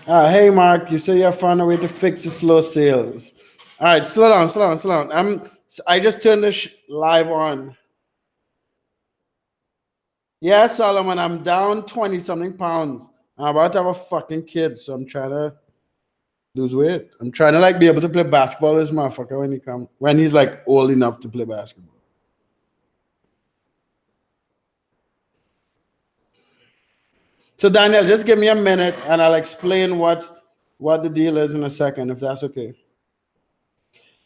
Hey Mark, you say you found a way to fix the slow sales. All right, slow down, slow down, slow down. I just turned this live on. Yeah, Solomon, I'm down 20 something pounds. I'm about to have a fucking kid, so I'm trying to lose weight. I'm trying to like be able to play basketball with this motherfucker when he's like old enough to play basketball. So Daniel, just give me a minute and I'll explain what the deal is in a second, if that's okay.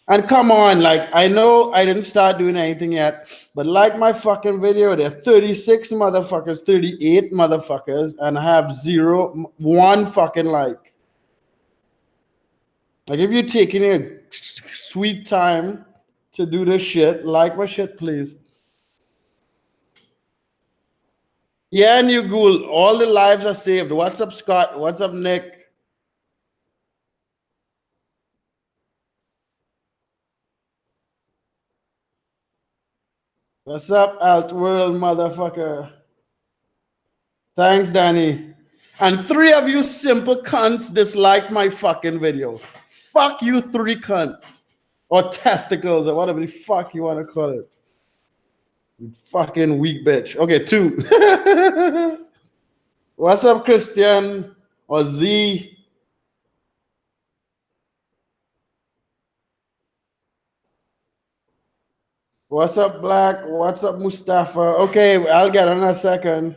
And come on, like I know I didn't start doing anything yet, but like my fucking video, there are 36 motherfuckers, 38 motherfuckers, and I have one fucking like. Like if you're taking a sweet time to do this shit, like my shit, please. Yeah, and you Ghoul, all the lives are saved. What's up, Scott? What's up, Nick? What's up, Outworld, motherfucker? Thanks, Danny. And 3 of you simple cunts dislike my fucking video. Fuck you 3 cunts. Or testicles, or whatever the fuck you want to call it. You fucking weak bitch. Okay, 2. What's up, Christian? Or Z? What's up, Black? What's up, Mustafa? Okay, I'll get on in a second.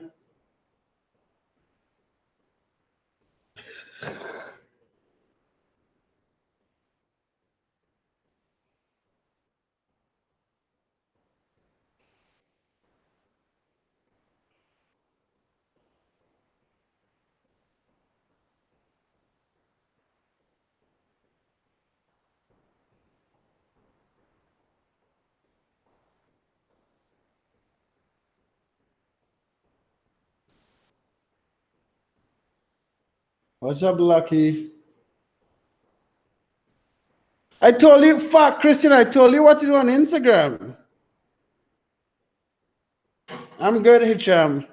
What's up, Lucky? I told you, fuck, Christian, I told you what to do on Instagram. I'm good, Hicham.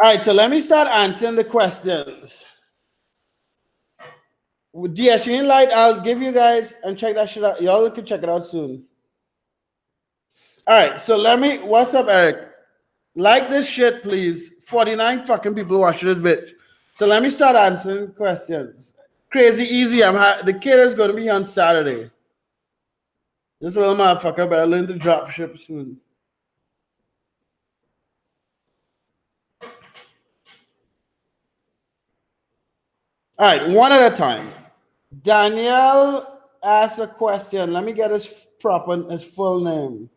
All right, so let me start answering the questions. With DS Genie Lite, I'll give you guys and check that shit out. Y'all can check it out soon. All right, so what's up, Eric? Like this shit, please. 49 fucking people watching this bitch. So let me start answering questions. Crazy easy. The kid is going to be on Saturday. This little motherfucker better learn to drop ship soon. All right, one at a time. Daniel asked a question. Let me get his full name.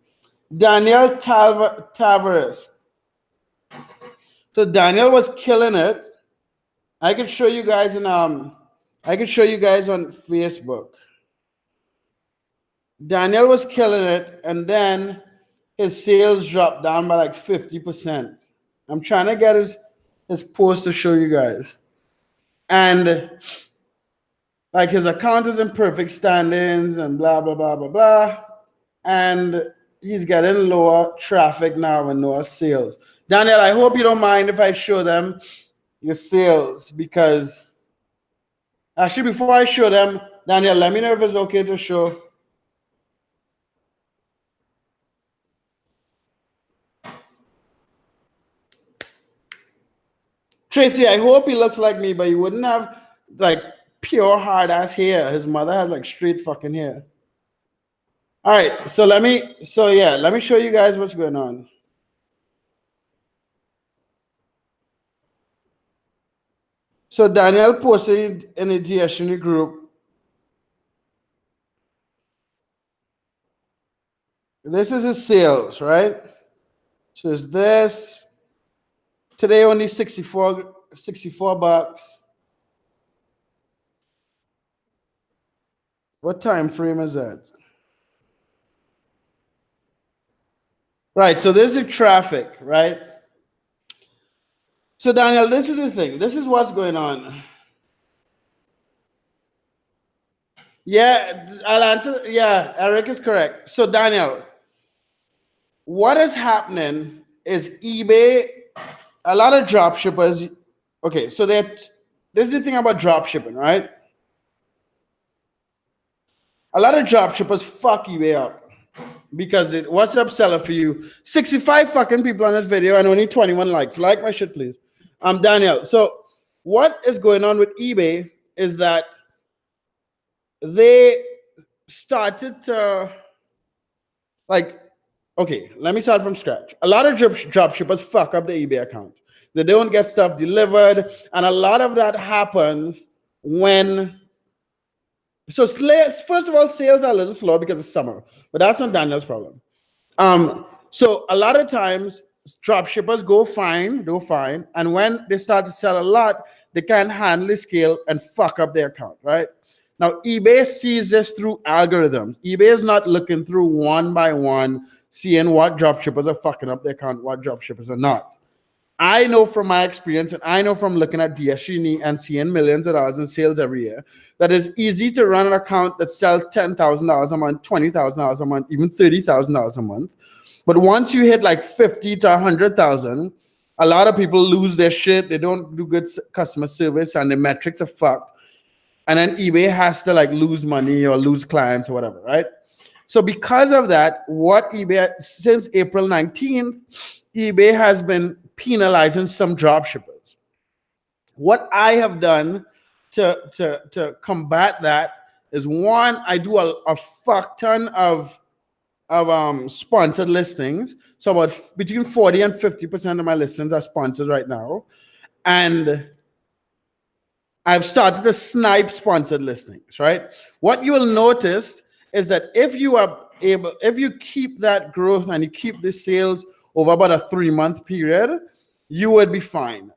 Daniel Tavares. So Daniel was killing it. I could show you guys on Facebook. Daniel was killing it, and then his sales dropped down by like 50%. I'm trying to get his post to show you guys. And like his account is in perfect standings and blah, blah, blah, blah, blah. And he's getting lower traffic now and lower sales. Daniel, I hope you don't mind if I show them your sales, because actually before I show them, Daniel, let me know if it's okay to show. Tracy, I hope he looks like me, but he wouldn't have like pure hard ass hair. His mother has like straight fucking hair. All right, so let me show you guys what's going on. So Daniel posted in the DS Genie group. This is his sales, right? So it's this. Today only 64 bucks. What time frame is that? Right. So this is traffic, right? So Daniel, this is the thing. This is what's going on. Yeah, I'll answer. Yeah, Eric is correct. So Daniel, what is happening is eBay, a lot of drop shippers. Okay, so that this is the thing about drop shipping, right? A lot of drop shippers fuck eBay up because what's up seller for you? 65 fucking people on this video and only 21 likes. Like my shit, please. Daniel. So what is going on with eBay is that they started to like, okay, let me start from scratch. A lot of drop shippers fuck up the eBay account. They don't get stuff delivered, and a lot of that happens when. So first of all, sales are a little slow because it's summer, but that's not Daniel's problem. So a lot of times drop shippers go fine, and when they start to sell a lot, they can't handle the scale and fuck up their account, right? Now eBay sees this through algorithms. eBay is not looking through one by one, seeing what drop shippers are fucking up their account, what drop shippers are not. I know from my experience, and I know from looking at DS Genie and seeing millions of dollars in sales every year, that it's easy to run an account that sells $10,000 a month, $20,000 a month, even $30,000 a month. But once you hit like 50 to 100,000, a lot of people lose their shit. They don't do good customer service, and the metrics are fucked. And then eBay has to like lose money or lose clients or whatever, right? So because of that, what eBay since April 19th, eBay has been penalizing some drop shippers. What I have done to combat that is one, I do a fuck ton of sponsored listings. So about between 40 and 50% of my listings are sponsored right now. And I've started to snipe sponsored listings, right? What you will notice is that if you keep that growth and you keep the sales over about a 3-month period, you would be fine.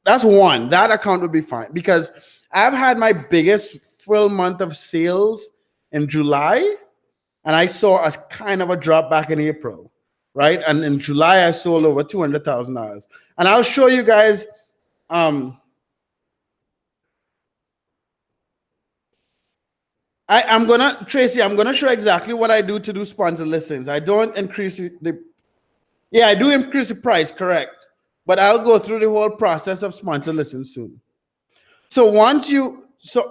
That's one. That account would be fine because I've had my biggest full month of sales in July, and I saw a kind of a drop back in April, right? And in July, I sold over $200,000. And I'll show you guys. I'm gonna Tracy. I'm gonna show exactly what I do to do sponsored listings. I don't increase the. Yeah, I do increase the price, correct? But I'll go through the whole process of sponsored listings soon. So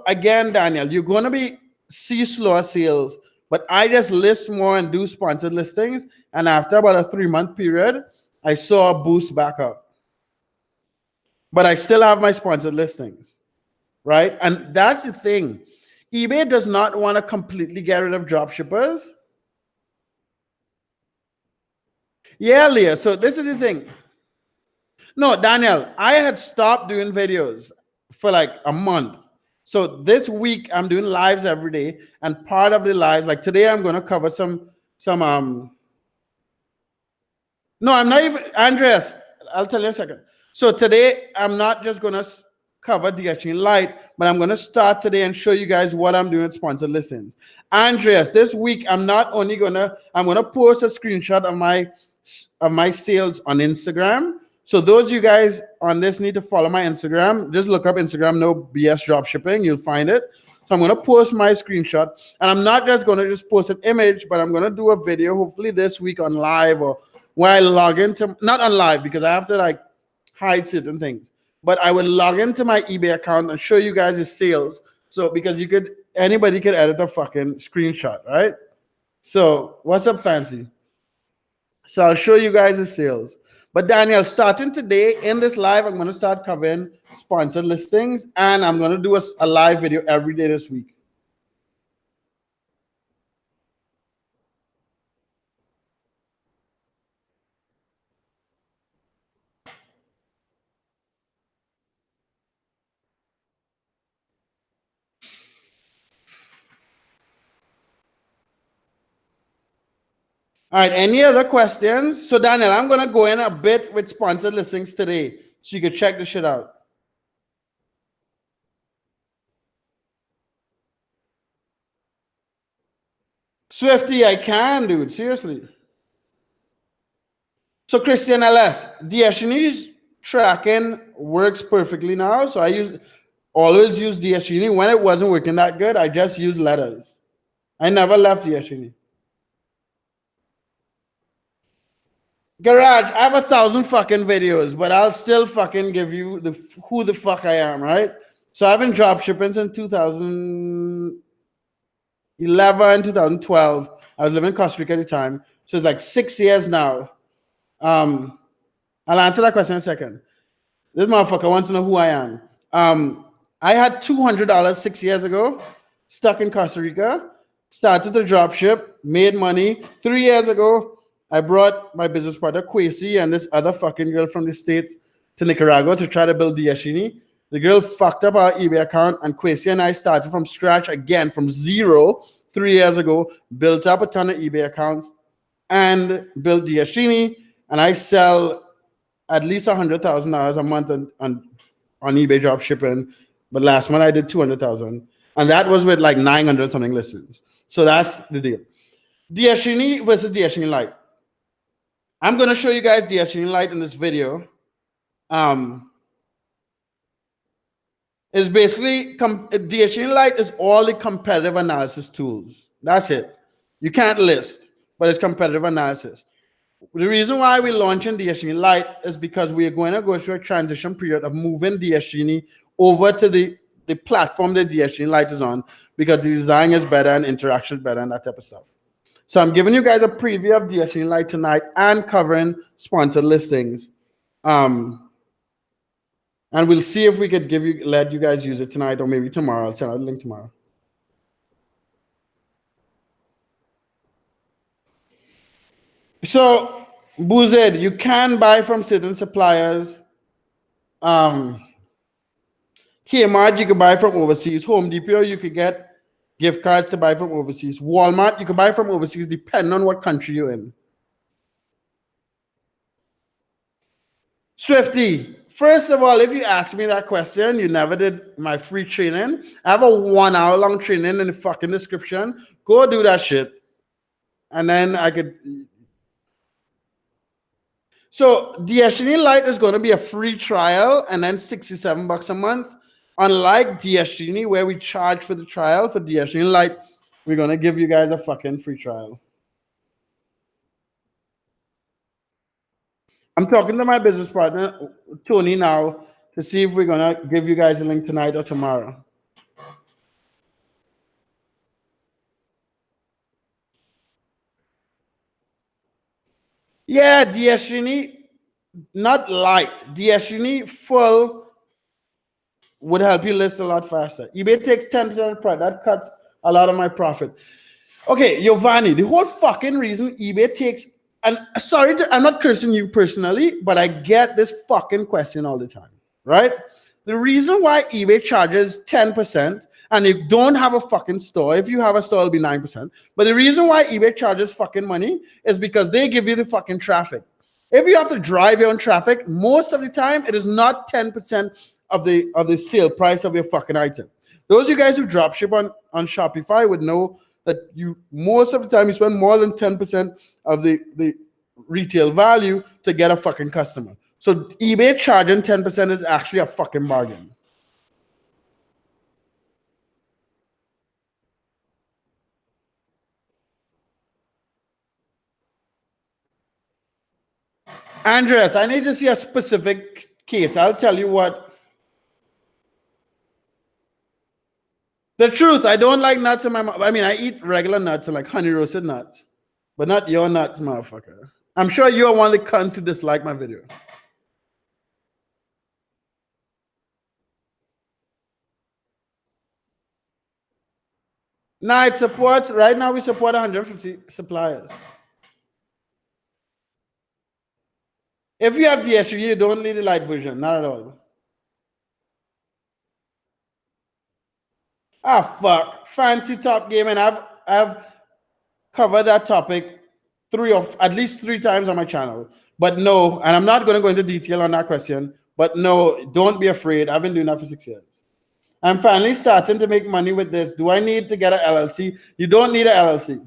again, Daniel, you're gonna see slower sales, but I just list more and do sponsored listings, and after about a 3-month period, I saw a boost back up. But I still have my sponsored listings, right? And that's the thing. eBay does not want to completely get rid of drop shippers. Yeah, Leah. So this is the thing. No, Daniel, I had stopped doing videos for like a month. So this week I'm doing lives every day, and part of the lives, like today, I'm gonna cover some. No, I'm not even Andreas. I'll tell you in a second. So today I'm not just gonna cover DsGenie Lite, but I'm gonna start today and show you guys what I'm doing with sponsored listings. Andreas, this week I'm gonna post a screenshot of my sales on Instagram. So those you guys on this need to follow my Instagram. Just look up Instagram, no BS dropshipping. You'll find it. So I'm going to post my screenshot, and I'm not just going to just post an image, but I'm going to do a video, hopefully this week on live or where I log into, not on live because I have to like hide certain things, but I will log into my eBay account and show you guys the sales. So because anybody could edit a fucking screenshot, right? So what's up, Fancy? So I'll show you guys the sales. But Daniel, starting today in this live, I'm going to start covering sponsored listings, and I'm going to do a live video every day this week. All right, any other questions? So Daniel, I'm going to go in a bit with sponsored listings today so you can check the shit out. Swifty, I can, dude. Seriously. So Christian LS, DsGenie's tracking works perfectly now. So I always use DsGenie. When it wasn't working that good, I just used letters. I never left DsGenie. Garage, I have 1,000 fucking videos, but I'll still fucking give you who the fuck I am, right? So I've been drop shipping since 2011, 2012. I was living in Costa Rica at the time. So it's like 6 years now. I'll answer that question in a second. This motherfucker wants to know who I am. I had $200 6 years ago, stuck in Costa Rica, started to drop ship, made money. 3 years ago, I brought my business partner, Kwesi, and this other fucking girl from the States to Nicaragua to try to build DsGenie. The girl fucked up our eBay account, and Kwesi and I started from scratch again, from zero 3 years ago, built up a ton of eBay accounts, and built DsGenie, and I sell at least $100,000 a month on eBay drop shipping. But last month I did 200,000, and that was with like 900 something listings. So that's the deal. DsGenie versus DsGenie Lite. I'm going to show you guys DsGenie Lite in this video. It's basically DsGenie Lite is all the competitive analysis tools. That's it. You can't list, but it's competitive analysis. The reason why we're launching DsGenie Lite is because we are going to go through a transition period of moving DsGenie over to the platform that DsGenie Lite is on, because the design is better and interaction is better and that type of stuff. So I'm giving you guys a preview of DsGenie Lite tonight and covering sponsored listings. And we'll see if we could let you guys use it tonight or maybe tomorrow. I'll send out a link tomorrow. So, Boozed, you can buy from certain suppliers. Kmart, you can buy from overseas. Home Depot, you could get gift cards to buy from overseas. Walmart, you can buy from overseas depending on what country you're in. Swifty, first of all, if you ask me that question, you never did my free training. I have a 1 hour long training in the fucking description. Go do that shit. And then I could. So DsGenie Lite is going to be a free trial and then $67 a month. Unlike DsGenie, where we charge for the trial, for DsGenie Lite, we're going to give you guys a fucking free trial. I'm talking to my business partner, Tony, now to see if we're going to give you guys a link tonight or tomorrow. Yeah, DsGenie, not Lite. DsGenie full would help you list a lot faster. eBay takes 10% of profit. That cuts a lot of my profit. Okay, Giovanni, the whole fucking reason eBay takes, and sorry, I'm not cursing you personally, but I get this fucking question all the time, right? The reason why eBay charges 10%, and you don't have a fucking store, if you have a store, it'll be 9%. But the reason why eBay charges fucking money is because they give you the fucking traffic. If you have to drive your own traffic, most of the time, it is not 10% of the sale price of your fucking item. Those of you guys who drop ship on Shopify would know that you most of the time you spend more than 10% of the retail value to get a fucking customer. So eBay charging 10% is actually a fucking bargain. Andres, I need to see a specific case. I'll tell you what. The truth, I don't like nuts in my mouth. I mean, I eat regular nuts and like honey roasted nuts, but not your nuts, motherfucker. I'm sure you're one of the cunts who dislike my video. Nah, it supports, right now we support 150 suppliers. If you have DsGenie, you don't need the Lite version, not at all. Ah, fuck. Fancy top game, and I've covered that topic at least three times on my channel. But no, and I'm not going to go into detail on that question, but no, don't be afraid. I've been doing that for 6 years. I'm finally starting to make money with this. Do I need to get an LLC? You don't need an LLC.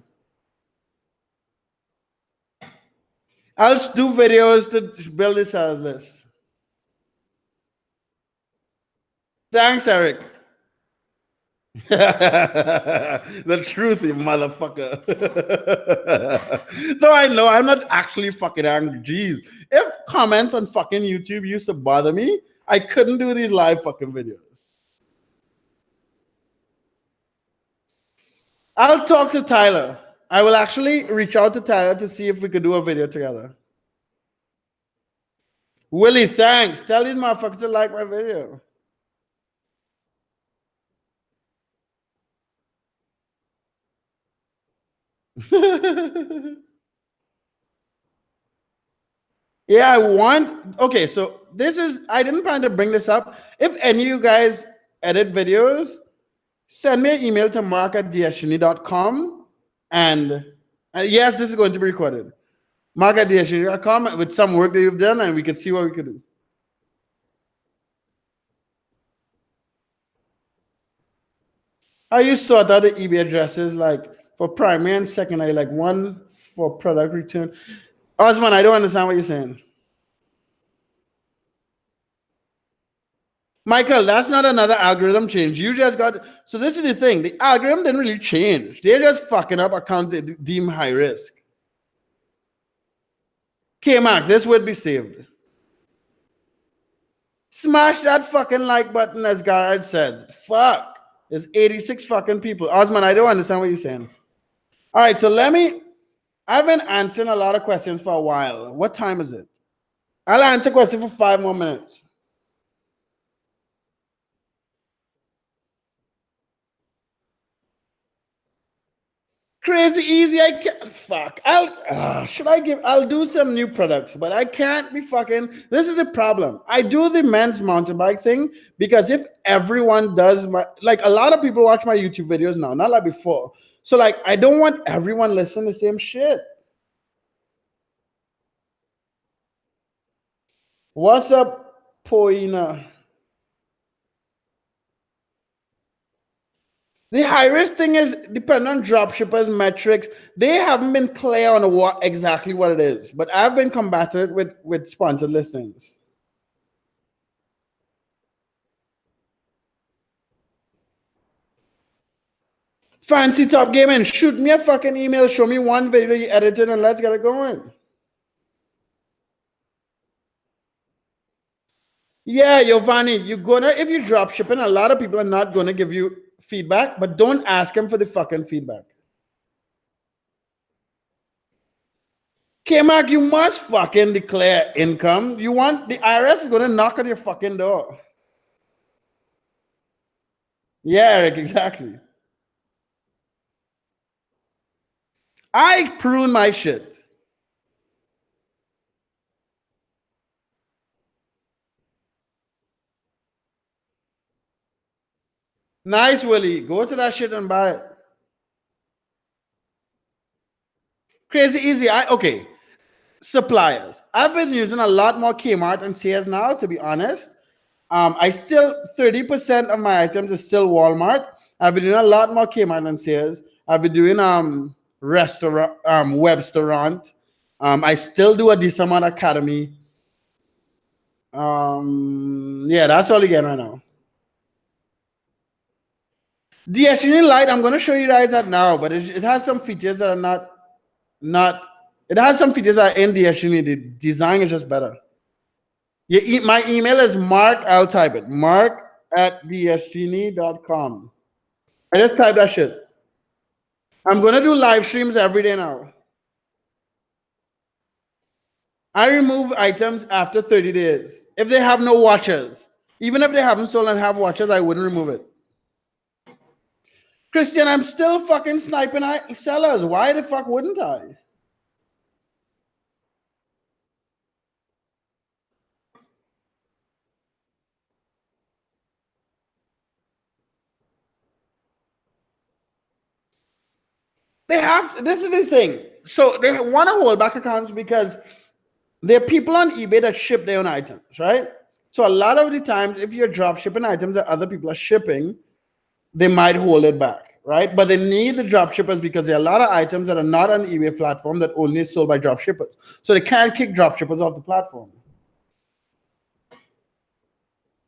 I'll do videos to build this sales list. Thanks, Eric. The truth, you motherfucker. No, I know I'm not actually fucking angry. Jeez. If comments on fucking YouTube used to bother me, I couldn't do these live fucking videos. I'll talk to Tyler. I will actually reach out to Tyler to see if we could do a video together. Willie, thanks. Tell these motherfuckers to like my video. Yeah, I want. Okay, so this is. I didn't plan to bring this up. If any of you guys edit videos, send me an email to mark@dsgenie.com. And yes, this is going to be recorded. Mark@dsgenie.com with some work that you've done, and we can see what we can do. How you sort out the eBay addresses like for primary and secondary, like one for product return? Osman, I don't understand what you're saying. Michael, that's not another algorithm change. You just got. So this is the thing. The algorithm didn't really change. They're just fucking up accounts they deem high risk. K-Mac, this would be saved. Smash that fucking like button, as Garrett said. Fuck. There's 86 fucking people. Osman, I don't understand what you're saying. All right, so I've been answering a lot of questions for a while. What time is it? I'll answer questions for 5 more minutes. Crazy easy. I can't. Fuck. I'll do some new products, but I can't be fucking. This is the problem. I do the men's mountain bike thing because if everyone does like a lot of people watch my YouTube videos now, not like before. So like, I don't want everyone listening to the same shit. What's up, Poina? The high risk thing is depending on dropshippers' metrics. They haven't been clear on exactly what it is, but I've been combating it with sponsored listings. Fancy Top Gaming, shoot me a fucking email, show me one video you edited, and let's get it going. Yeah, Giovanni, if you drop shipping, a lot of people are not gonna give you feedback, but don't ask them for the fucking feedback. K-Mac, you must fucking declare income. The IRS is gonna knock on your fucking door. Yeah, Eric, exactly. I prune my shit. Nice, Willie. Go to that shit and buy it. Crazy easy. Okay. Suppliers. I've been using a lot more Kmart and Sears now, to be honest. I still 30% of my items is still Walmart. I've been doing a lot more Kmart and Sears. I've been doing restaurant, Webstaurant. I still do a decent amount of Academy. Yeah, that's all you get right now. DsGenie Lite, I'm going to show you guys that now, but it has some features that are not. It has some features that are in DsGenie. The design is just better. My email is Mark. I'll type it. Mark@dsgenie.com. I just type that shit. I'm going to do live streams every day now. I remove items after 30 days. If they have no watches, even if they haven't sold and have watches, I wouldn't remove it. Christian, I'm still fucking sniping sellers. Why the fuck wouldn't I? This is the thing. So they want to hold back accounts because there are people on eBay that ship their own items, right? So a lot of the times, if you're drop shipping items that other people are shipping, they might hold it back. right? But they need the drop shippers because there are a lot of items that are not on the eBay platform that only is sold by drop shippers. So they can't kick drop shippers off the platform.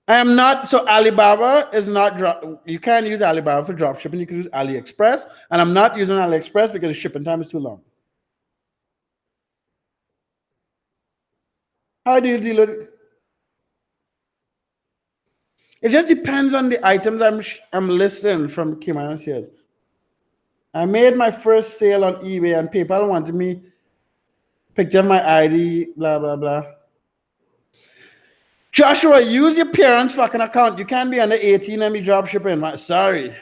I am not, so Alibaba is not you can't use Alibaba for drop shipping. You can use AliExpress. And I'm not using AliExpress because the shipping time is too long. How do you deal with it? It just depends on the items I'm listing from Kimano Sears. I made my first sale on eBay and PayPal wanted me picture of my ID, blah, blah, blah. Joshua, use your parents' fucking account. You can't be under 18 and be drop shipping. Sorry.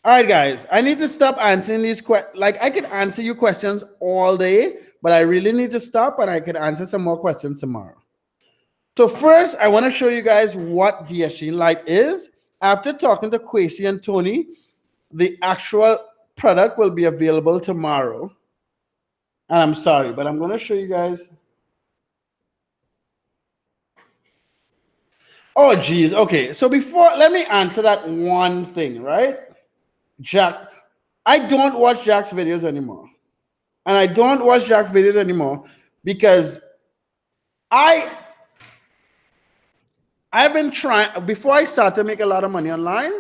All right, guys. I need to stop answering these questions. Like, I could answer you questions all day, but I really need to stop and I could answer some more questions tomorrow. So first, I want to show you guys what DsGenie Lite is. After talking to Kwesi and Tony, the actual product will be available tomorrow. And I'm sorry, but I'm going to show you guys. Oh, geez. Okay. So let me answer that one thing, right? Jack, I don't watch Jack's videos anymore. And I don't watch Jack's videos anymore because I've been trying, before I start to make a lot of money online,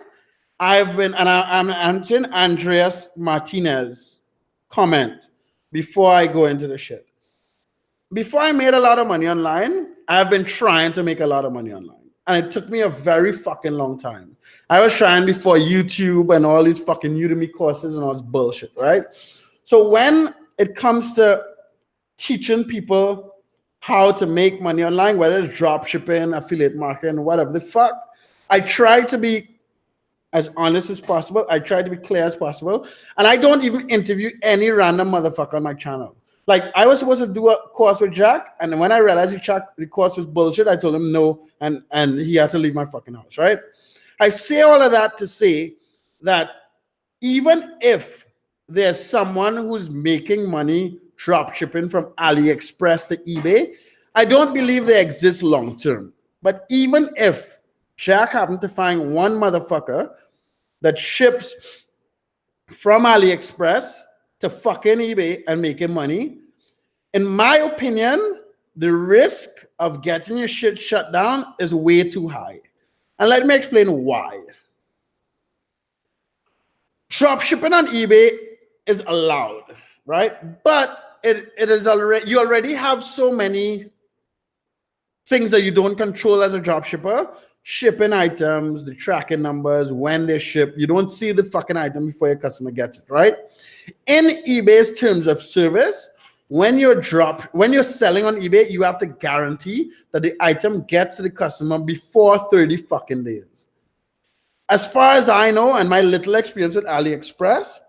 I'm answering Andreas Martinez comment before I go into the shit. Before I made a lot of money online, I've been trying to make a lot of money online. And it took me a very fucking long time. I was trying before YouTube and all these fucking Udemy courses and all this bullshit, right? So when it comes to teaching people how to make money online, whether it's drop shipping, affiliate marketing, whatever the fuck, I try to be as honest as possible. I try to be clear as possible. And I don't even interview any random motherfucker on my channel. Like, I was supposed to do a course with Jack, and when I realized the course was bullshit, I told him no, and he had to leave my fucking house, right? I say all of that to say that even if there's someone who's making money drop shipping from AliExpress to eBay, I don't believe they exist long term. But even if Jack happened to find one motherfucker that ships from AliExpress to fucking eBay and making money, in my opinion, the risk of getting your shit shut down is way too high. And let me explain why. Drop shipping on eBay is allowed, right? But it is already, you already have so many things that you don't control as a drop shipper. Shipping items, the tracking numbers, when they ship. You don't see the fucking item before your customer gets it, right? In eBay's terms of service, when you're selling on eBay, you have to guarantee that the item gets to the customer before 30 fucking days. As far as I know, and my little experience with AliExpress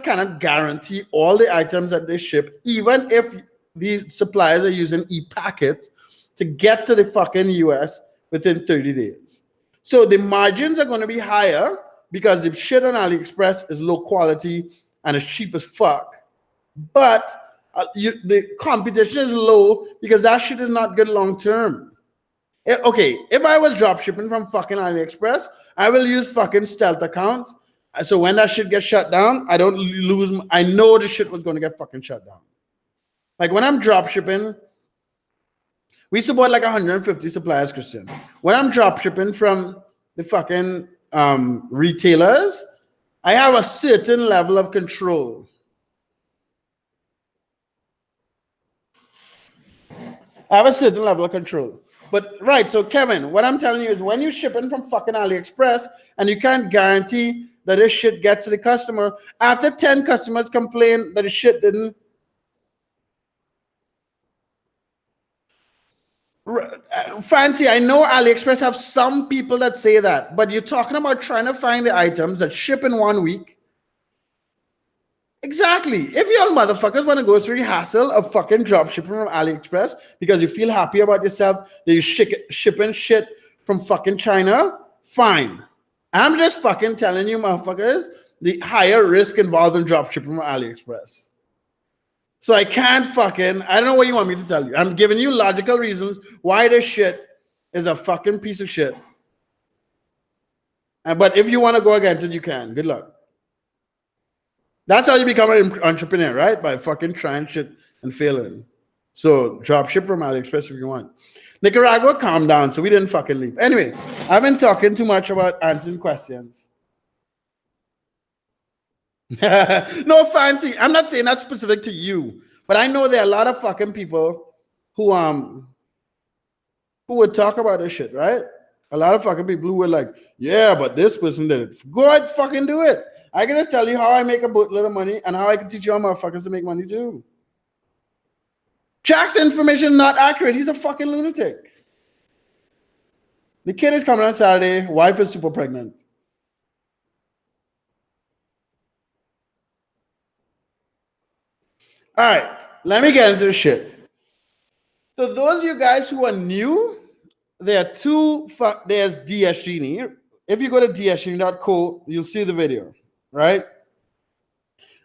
cannot guarantee all the items that they ship, even if these suppliers are using ePacket to get to the fucking US within 30 days. So the margins are going to be higher because the shit on AliExpress is low quality and it's cheap as fuck. But the competition is low because that shit is not good long term. Okay, if I was drop shipping from fucking AliExpress, I will use fucking stealth accounts. So when that shit gets shut down, I don't lose. I know the shit was going to get fucking shut down. Like when I'm drop shipping, we support like 150 suppliers, Christian. When I'm drop shipping from the fucking retailers, I have a certain level of control. I have a certain level of control. But right, so Kevin, what I'm telling you is when you're shipping from fucking AliExpress and you can't guarantee that this shit gets to the customer, after 10 customers complain that the shit didn't, Fancy, I know AliExpress have some people that say that, but you're talking about trying to find the items that ship in 1 week. Exactly. If y'all motherfuckers want to go through the hassle of fucking drop shipping from AliExpress because you feel happy about yourself that you're shipping shit from fucking China, fine. I'm just fucking telling you motherfuckers the higher risk involved in drop shipping from AliExpress. So I can't fucking, I don't know what you want me to tell you. I'm giving you logical reasons why this shit is a fucking piece of shit. But if you want to go against it, you can. Good luck. That's how you become an entrepreneur, right? By fucking trying shit and failing. So drop ship from AliExpress if you want. Nicaragua, calm down. So we didn't fucking leave. Anyway, I've been talking too much about answering questions. No fancy. I'm not saying that's specific to you, but I know there are a lot of fucking people who would talk about this shit, right? A lot of fucking people who were like, yeah, but this person did it. Go ahead, fucking do it. I can just tell you how I make a boatload of money and how I can teach you all motherfuckers to make money too. Jack's information not accurate. He's a fucking lunatic. The kid is coming on Saturday. Wife is super pregnant. All right, let me get into the shit. So those of you guys who are new, there are there's DS Genie. If you go to DsGenie.co, you'll see the video, right?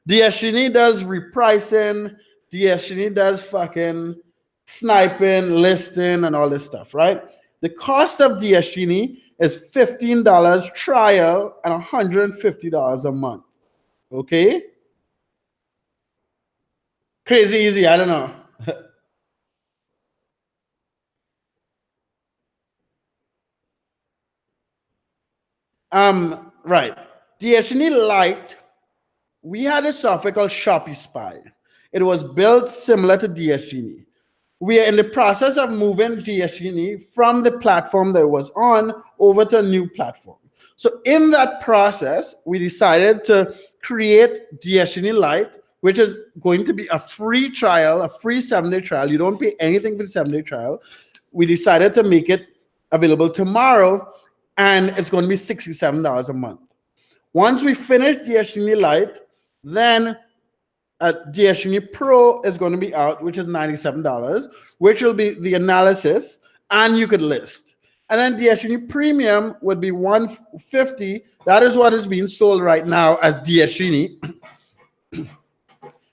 DS Genie does repricing. DS Genie does fucking sniping, listing, and all this stuff, right? The cost of DS Genie is $15 trial and $150 a month. Okay? Crazy easy, I don't know. Right. DsGenie Lite, we had a software called Shopify. It was built similar to DsGenie. We are in the process of moving DsGenie from the platform that it was on over to a new platform. So in that process, we decided to create DsGenie Lite, which is going to be a free trial, a free 7-day trial. You don't pay anything for the 7-day trial. We decided to make it available tomorrow, and it's going to be $67 a month. Once we finish DsGenie Lite, then DsGenie Pro is going to be out, which is $97, which will be the analysis, and you could list. And then DsGenie Premium would be $150. That is what is being sold right now as DsGenie, and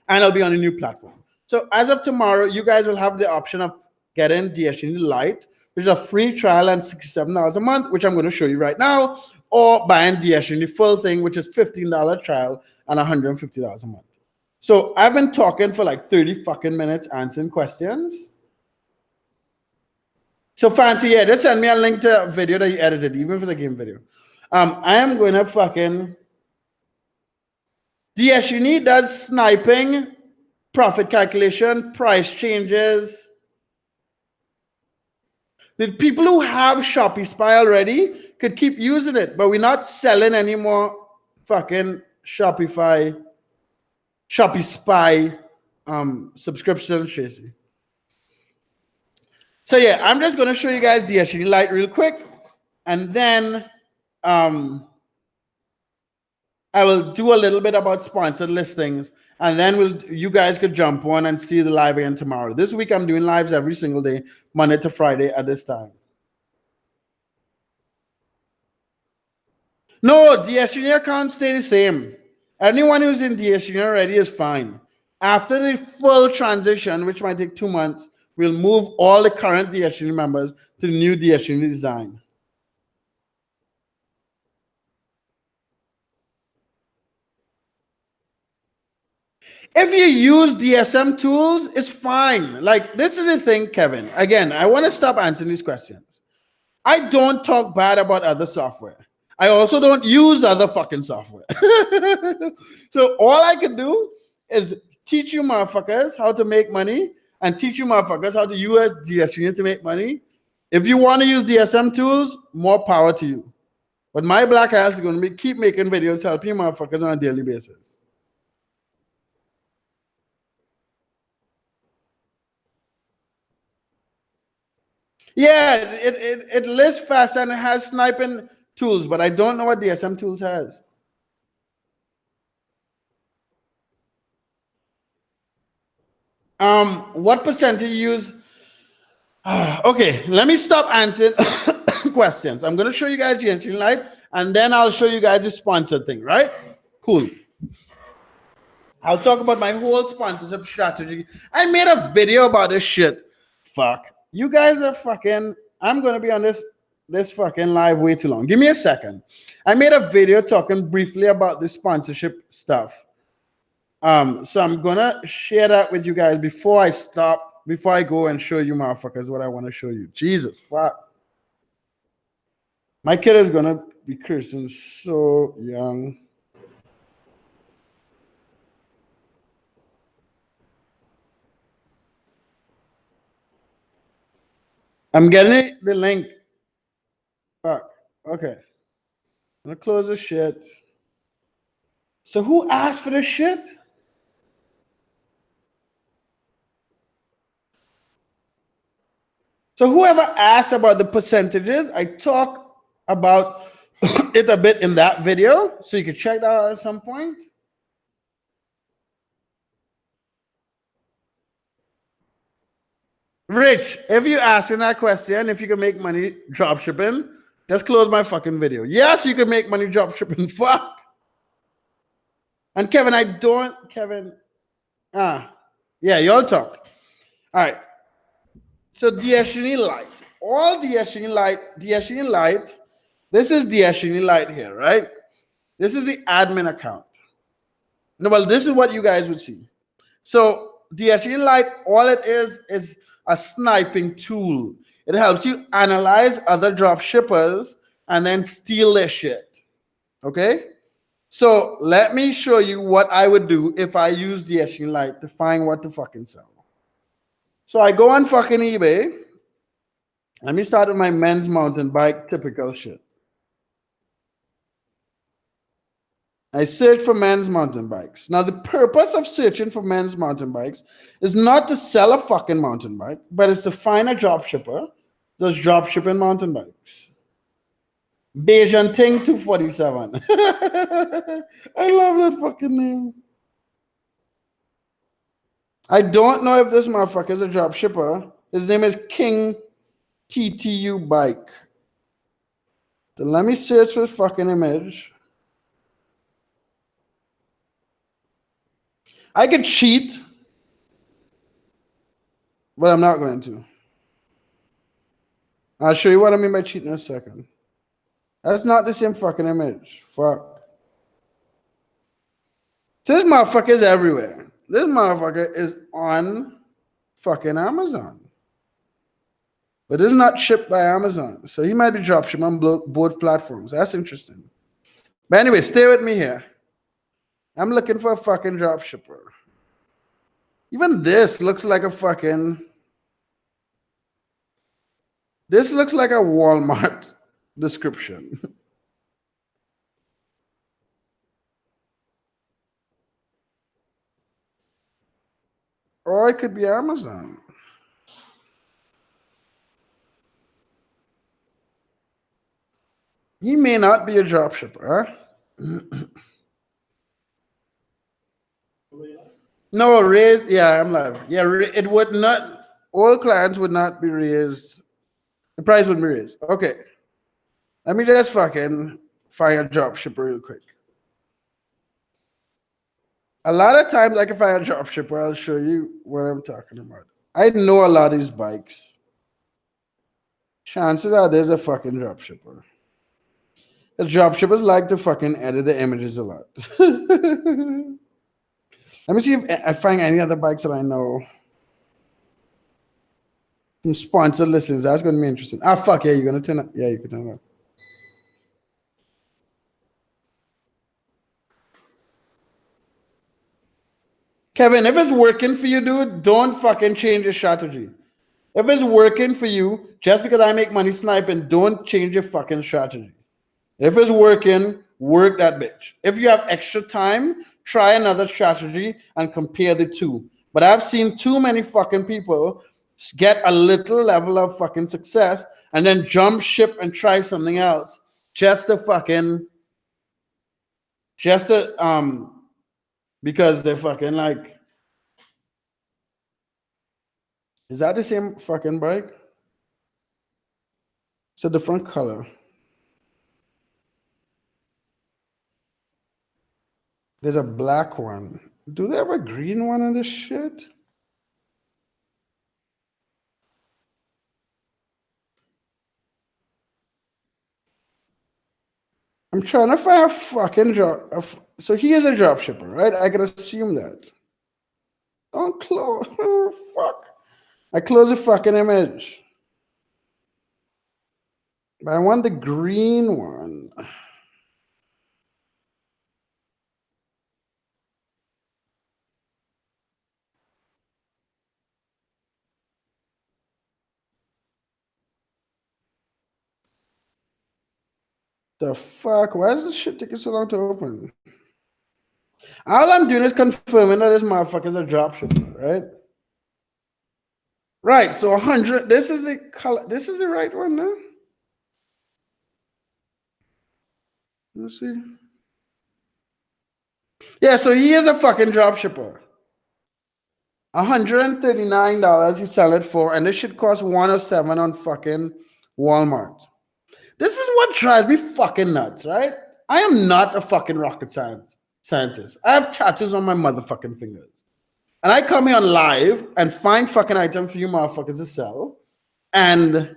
it'll be on a new platform. So as of tomorrow, you guys will have the option of getting DsGenie Lite, which is a free trial and $67 a month, which I'm going to show you right now, or buying DsGenie full thing, which is $15 trial and $150 a month. So I've been talking for like 30 fucking minutes answering questions. So fancy, yeah, just send me a link to a video that you edited, even if it's a game video. I am going to fucking... DsGenie does sniping, profit calculation, price changes. The people who have Shopify already could keep using it, but we're not selling any more fucking Shopify subscription, Tracy. So yeah, I'm just going to show you guys DsGenie Lite real quick, and then I will do a little bit about sponsored listings, and then you guys could jump on and see the live again tomorrow. This week I'm doing lives every single day, Monday to Friday at this time. No, DsGenie accounts stay the same. Anyone who's in DsGenie already is fine. After the full transition, which might take 2 months, we'll move all the current DsGenie members to the new DsGenie design. If you use DSM tools, it's fine. Like, this is the thing, Kevin. Again, I want to stop answering these questions. I don't talk bad about other software. I also don't use other fucking software. So all I can do is teach you motherfuckers how to make money and teach you motherfuckers how to use DsGenie to make money. If you want to use DSM tools, more power to you. But my black ass is going to keep making videos helping you motherfuckers on a daily basis. Yeah, it lists fast and it has sniping tools, but I don't know what DSM tools has. What percentage you use? Okay, let me stop answering questions. I'm going to show you guys DsGenie Lite, and then I'll show you guys the sponsored thing, right? Cool. I'll talk about my whole sponsorship strategy. I made a video about this shit. Fuck. You guys are fucking I'm gonna be on this fucking live way too long. Give me a second. I made a video talking briefly about this sponsorship stuff. So I'm gonna share that with you guys before I stop, before I go and show you motherfuckers what I want to show you. Jesus fuck. My kid is gonna be cursing so young. I'm getting the link. Fuck. Okay. I'm gonna close the shit. So who asked for this shit? So whoever asked about the percentages, I talk about it a bit in that video. So you can check that out at some point. Rich, if you asking that question, if you can make money drop shipping, just close my fucking video. Yes, you can make money drop shipping. Fuck. And Kevin, Kevin. Yeah, y'all talk. All right. So DsGenie Lite. All DsGenie Lite. This is DsGenie Lite here, right? This is the admin account. No, well, this is what you guys would see. So DsGenie Lite, all it is a sniping tool. It helps you analyze other drop shippers and then steal their shit. Okay? So let me show you what I would do if I use DsGenie Lite to find what to fucking sell. So I go on fucking eBay. Let me start with my men's mountain bike, typical shit. I search for men's mountain bikes. Now, the purpose of searching for men's mountain bikes is not to sell a fucking mountain bike, but it's to find a drop shipper that's drop shipping mountain bikes. Beijing Ting 247. I love that fucking name. I don't know if this motherfucker is a drop shipper. His name is King TTU Bike. So let me search for his fucking image. I could cheat, but I'm not going to. I'll show you what I mean by cheating in a second. That's not the same fucking image. Fuck. So this motherfucker is everywhere. This motherfucker is on fucking Amazon. But it's not shipped by Amazon. So he might be drop shipping on both platforms. That's interesting. But anyway, stay with me here. I'm looking for a fucking drop shipper. Even this looks like a fucking... This looks like a Walmart description. Or it could be Amazon. He may not be a drop shipper, huh? No, raise. Yeah, I'm live. Yeah, it would not. All clients would not be raised. The price would be raised. Okay. Let me just fucking find a drop shipper real quick. A lot of times I can find a drop shipper. I'll show you what I'm talking about. I know a lot of these bikes. Chances are there's a fucking drop shipper. The drop shippers like to fucking edit the images a lot. Let me see if I find any other bikes that I know. Some sponsored listings. That's going to be interesting. Ah, fuck. Yeah, you're going to turn up. Yeah, you can turn it up. Kevin, if it's working for you, dude, don't fucking change your strategy. If it's working for you, just because I make money sniping, don't change your fucking strategy. If it's working, work that bitch. If you have extra time, try another strategy and compare the two. But I've seen too many fucking people get a little level of fucking success and then jump ship and try something else just to because they're fucking like, is that the same fucking bike? It's a different color. There's a black one. Do they have a green one in this shit? I'm trying to find a fucking drop. So he is a drop shipper, right? I can assume that. Don't close. Oh, fuck. I close the fucking image. But I want the green one. The fuck? Why is this shit taking so long to open? All I'm doing is confirming that this motherfucker's a dropshipper, right? Right, so 100. This is the color. This is the right one now. Let's see. Yeah, so he is a fucking dropshipper. $139 he sell it for, and this shit costs $107 on fucking Walmart. This is what drives me fucking nuts, right? I am not a fucking rocket scientist. I have tattoos on my motherfucking fingers. And I come here on live and find fucking items for you motherfuckers to sell. And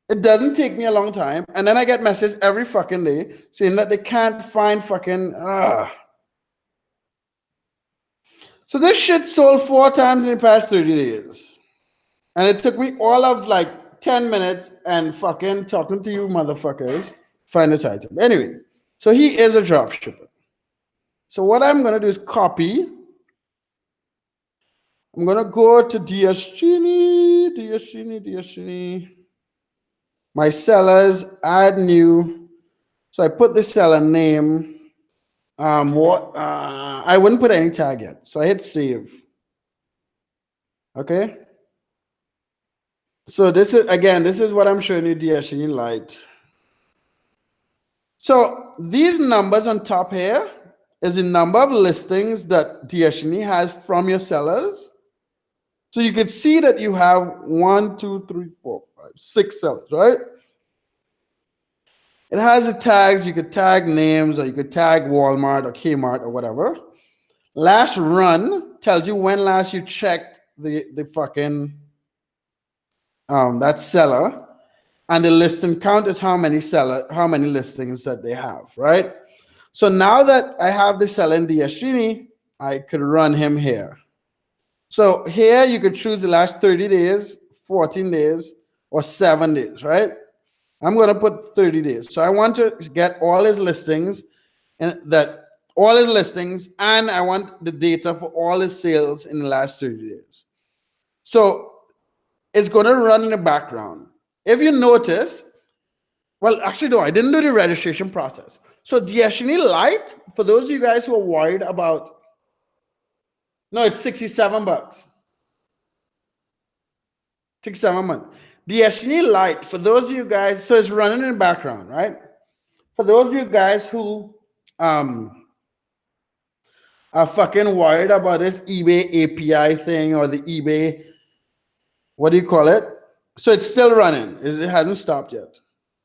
it doesn't take me a long time. And then I get messages every fucking day saying that they can't find fucking... So this shit sold 4 times in the past 30 days. And it took me all of like 10 minutes and fucking talking to you motherfuckers find this item. Anyway, so he is a drop shipper. So what I'm going to do is copy. I'm going to go to DsGenie. My sellers, add new. So I put the seller name. I wouldn't put any tag yet. So I hit save. Okay. So this is what I'm showing you, DsGenie Lite. So these numbers on top here is the number of listings that DsGenie has from your sellers. So you can see that you have 1, 2, 3, 4, 5, 6 sellers, right? It has the tags. You could tag names, or you could tag Walmart or Kmart or whatever. Last run tells you when last you checked the fucking that seller, and the listing count is how many listings that they have, right? So now that I have the seller in DsGenie, I could run him here. So here you could choose the last 30 days, 14 days, or 7 days, right? I'm going to put 30 days. So I want to get all his listings, and I want the data for all his sales in the last 30 days. So it's going to run in the background. If you notice, well, actually, no, I didn't do the registration process. So DsGenie Lite, for those of you guys who are worried about, no, it's $67. 67 a month. DsGenie Lite, for those of you guys, so it's running in the background, right? For those of you guys who are fucking worried about this eBay API thing or the eBay, what do you call it? So it's still running. It hasn't stopped yet.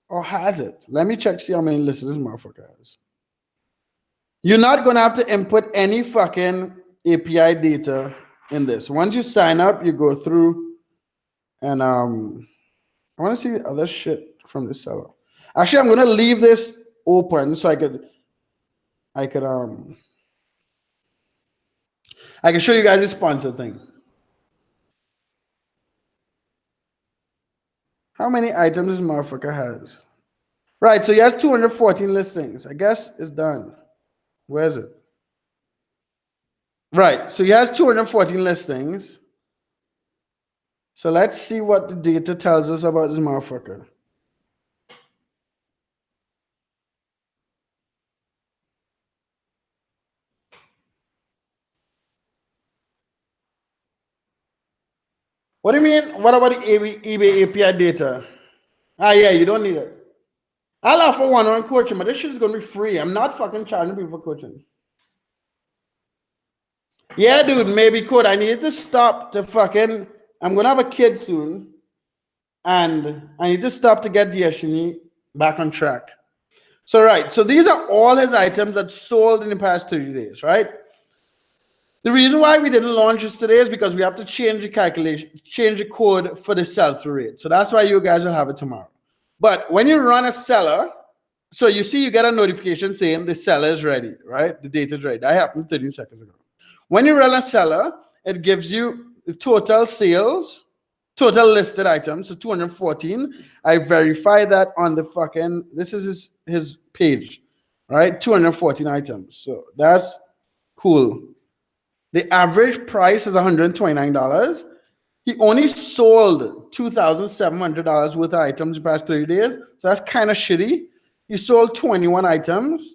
Or has it? Let me check, see how many listens this motherfucker has. You're not going to have to input any fucking API data in this. Once you sign up, you go through and I want to see the other shit from the seller. Actually, I'm going to leave this open so I can show you guys the sponsor thing. How many items this motherfucker has? Right, so he has 214 listings. I guess it's done. Where is it? Right, so he has 214 listings. So let's see what the data tells us about this motherfucker. What do you mean? What about the eBay API data? Yeah, you don't need it. I'll offer one-on-one coaching, but this shit is going to be free. I'm not fucking charging people for coaching. Yeah, dude, maybe could. I need to stop to fucking... I'm going to have a kid soon. And I need to stop to get DsGenie back on track. So, right. So, these are all his items that sold in the past 30 days, right? The reason why we didn't launch this today is because we have to change the calculation, change the code for the sell-through rate. So, that's why you guys will have it tomorrow. But when you run a seller, So you see, you get a notification saying the seller is ready, right? The data is ready. That happened 30 seconds ago. When you run a seller, it gives you the total sales, total listed items, so 214. I verify that on the fucking, this is his page, right? 214 items. So that's cool. The average price is $129. He only sold $2,700 worth of items in the past 30 days. So that's kind of shitty. He sold 21 items.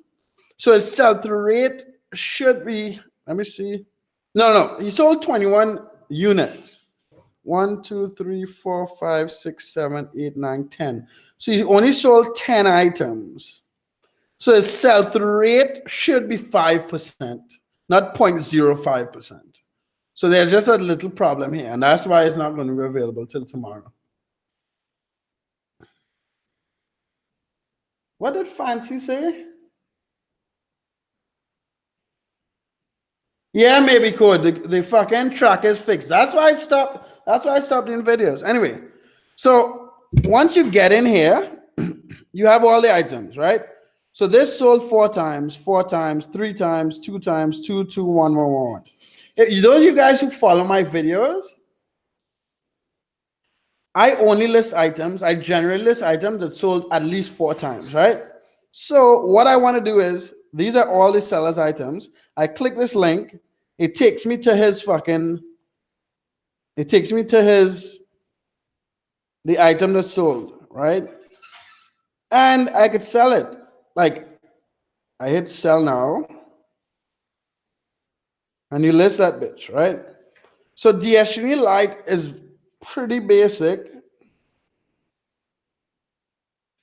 So his sell-through rate should be, let me see. No. He sold 21 units. 1, 2, 3, 4, 5, 6, 7, 8, 9, 10. So he only sold 10 items. So his sell-through rate should be 5%, not 0.05%. So there's just a little problem here, and that's why it's not going to be available till tomorrow. What did Fancy say? Yeah, maybe code. The fucking track is fixed. That's why I stopped. That's why I stopped doing videos. Anyway, so once you get in here, you have all the items, right? So this sold 4 times, 3 times, 2 times, 2, 2, 1, 1, 1, 1. Those of you guys who follow my videos, I only list items. I generally list items that sold at least 4 times, right? So what I want to do is, these are all the seller's items. I click this link. It takes me to his fucking, it takes me to his, the item that sold, right? And I could sell it. Like, I hit sell now. And you list that bitch, right? So DsGenie Lite is pretty basic.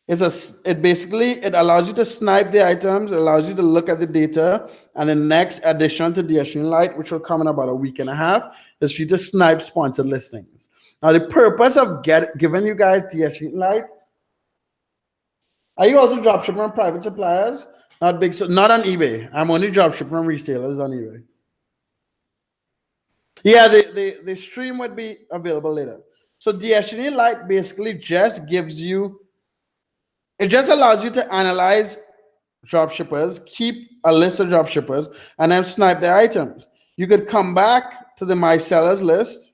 It allows you to snipe the items, it allows you to look at the data, and the next addition to DsGenie Lite, which will come in about a week and a half, is for you to snipe sponsored listings. Now, the purpose of giving you guys DsGenie Lite, are you also dropshipping on private suppliers? Not big, so not on eBay. I'm only dropshipping on retailers on eBay. Yeah, the stream would be available later. So DsGenie Lite basically just gives you, it just allows you to analyze dropshippers, keep a list of dropshippers, and then snipe their items. You could come back to the My Sellers list.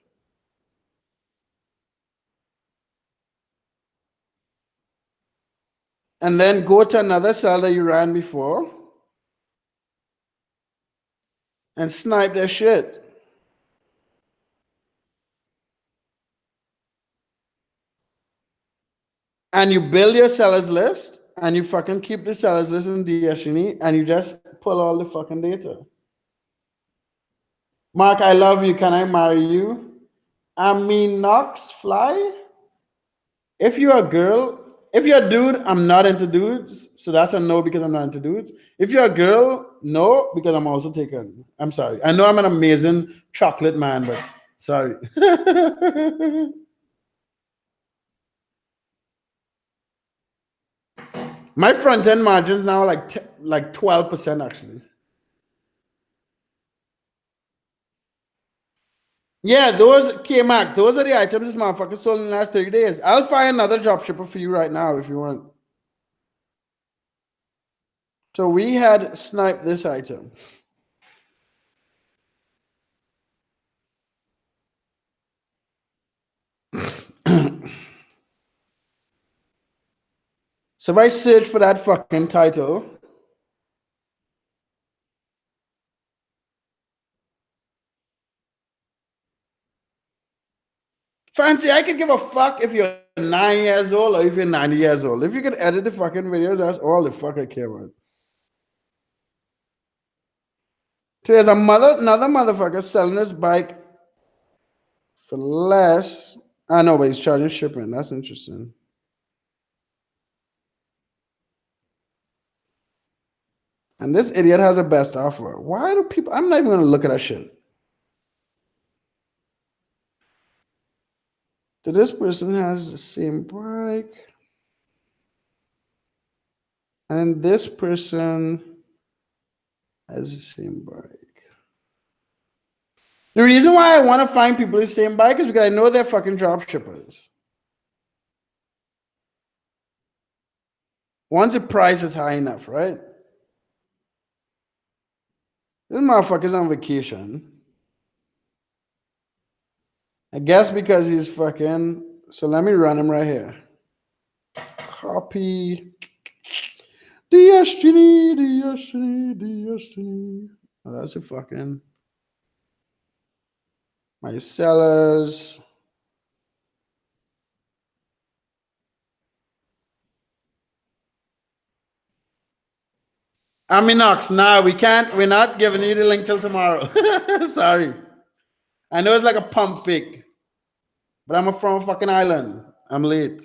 And then go to another seller you ran before and snipe their shit. And you build your sellers list and you fucking keep the sellers list in DsGenie and you just pull all the fucking data. Mark, I love you. Can I marry you? I mean, Knox, fly. If you're a girl, if you're a dude, I'm not into dudes. So that's a no because I'm not into dudes. If you're a girl, no, because I'm also taken. I'm sorry. I know I'm an amazing chocolate man, but sorry. My front end margins now like 12% actually. Yeah, those K-Mac, those are the items this motherfucker sold in the last 30 days. I'll find another dropshipper for you right now if you want. So we had sniped this item. So if I search for that fucking title, Fancy, I could give a fuck if you're 9 years old or if you're 90 years old. If you can edit the fucking videos, that's all the fuck I care about. So there's another motherfucker selling this bike for less. I know, but he's charging shipping. That's interesting. And this idiot has a best offer. Why do people? I'm not even going to look at that shit. So this person has the same bike. And this person has the same bike. The reason why I want to find people the same bike is because I know they're fucking drop shippers. Once the price is high enough, right? This motherfucker's on vacation. I guess because he's fucking. So let me run him right here. Copy. DsGenie, DsGenie, DsGenie. Oh, that's a fucking. My sellers. Aminox, nah, we can't. We're not giving you the link till tomorrow. Sorry. I know it's like a pump fake, but I'm from a fucking island. I'm late.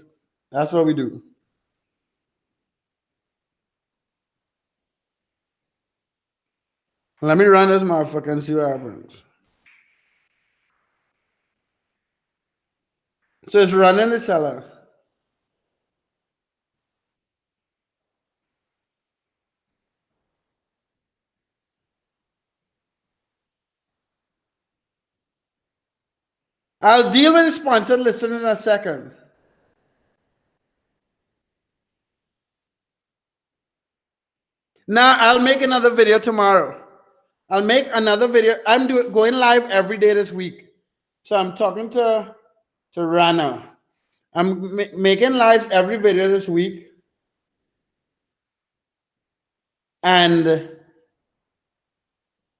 That's what we do. Let me run this motherfucker and see what happens. So it's running the seller. I'll deal with the sponsored listing in a second. Now I'll make another video tomorrow. I'll make another video. I'm going live every day this week. So I'm talking to Rana. I'm making lives every video this week. And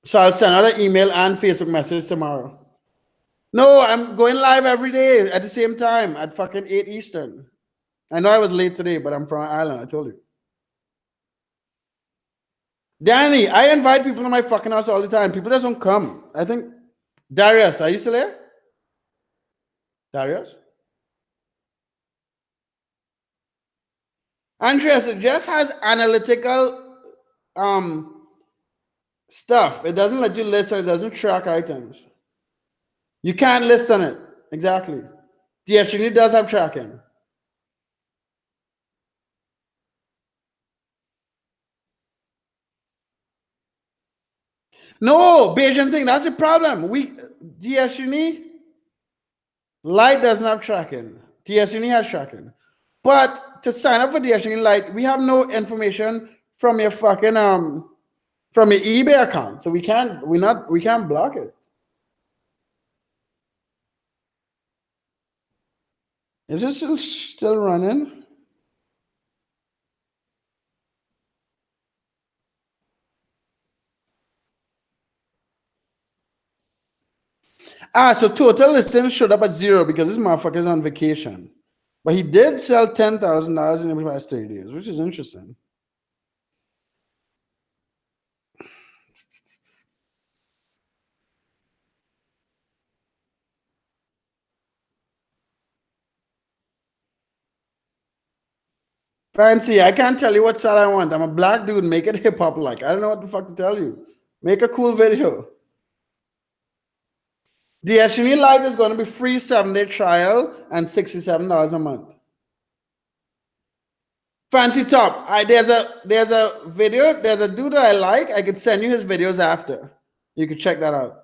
so I'll send out an email and Facebook message tomorrow. No, I'm going live every day at the same time at fucking 8 Eastern. I know I was late today, but I'm from Ireland. I told you. Danny, I invite people to my fucking house all the time. People just don't come. I think Darius, are you still there? Darius? Andreas, it just has analytical stuff. It doesn't let you list and it doesn't track items. You can't list on it. Exactly. DsGenie does have tracking. No, Bayesian thing. That's the problem. DsGenie, Lite doesn't have tracking. DsGenie has tracking. But to sign up for DsGenie Lite, we have no information from your fucking from your eBay account. So we can't block it. Is it still running? So total listings showed up at 0 because this motherfucker's on vacation. But he did sell $10,000 in the past 30 days, which is interesting. Fancy, I can't tell you what style I want. I'm a black dude. Make it hip hop like. I don't know what the fuck to tell you. Make a cool video. DsGenie Lite is going to be free 7-day trial and $67 a month. Fancy top. There's a video. There's a dude that I like. I could send you his videos after. You can check that out.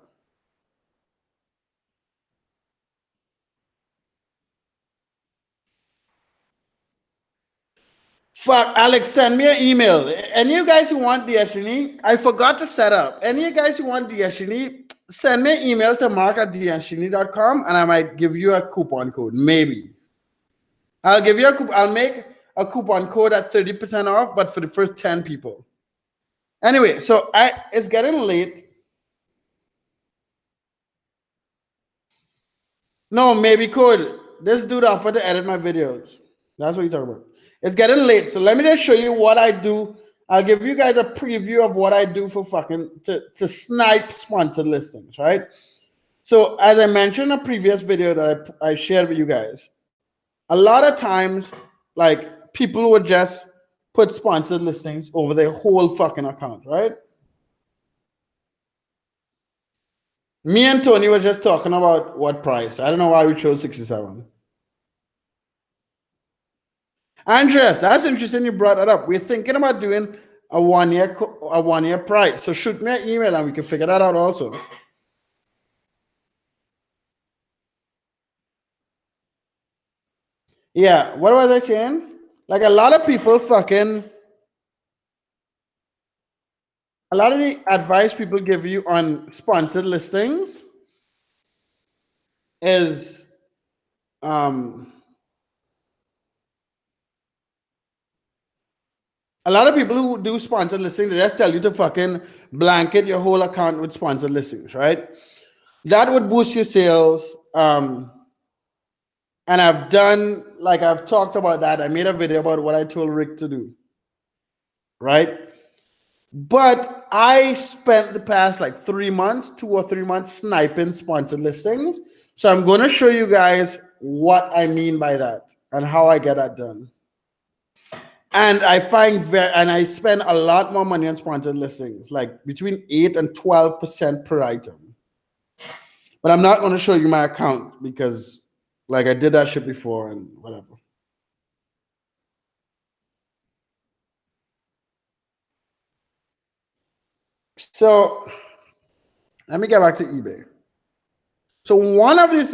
Fuck, Alex, send me an email. Any of you guys who want DsGenie, I forgot to set up. Any of you guys who want DsGenie, send me an email to mark@dsgenie.com and I might give you a coupon code. Maybe. I'll give you a coupon. I'll make a coupon code at 30% off, but for the first 10 people. Anyway, so it's getting late. No, maybe code. This dude offered to edit my videos. That's what you're talking about. It's getting late. So let me just show you what I do. I'll give you guys a preview of what I do for fucking to snipe sponsored listings, right? So as I mentioned in a previous video that I shared with you guys, a lot of times, like people would just put sponsored listings over their whole fucking account, right? Me and Tony were just talking about what price. I don't know why we chose 67. Andres, that's interesting you brought that up. We're thinking about doing a one-year price. So shoot me an email and we can figure that out also. Yeah, what was I saying? Like a lot of people fucking, a lot of the advice people give you on sponsored listings is a lot of people who do sponsored listings, they just tell you to fucking blanket your whole account with sponsored listings, right? That would boost your sales. And I've done, like I've talked about that. I made a video about what I told Rick to do, right? But I spent the past like 3 months, 2 or 3 months sniping sponsored listings. So I'm going to show you guys what I mean by that and how I get that done. And I find and I spend a lot more money on sponsored listings, like between 8 and 12% per item. But I'm not going to show you my account because like I did that shit before and whatever. So let me get back to eBay. So one of the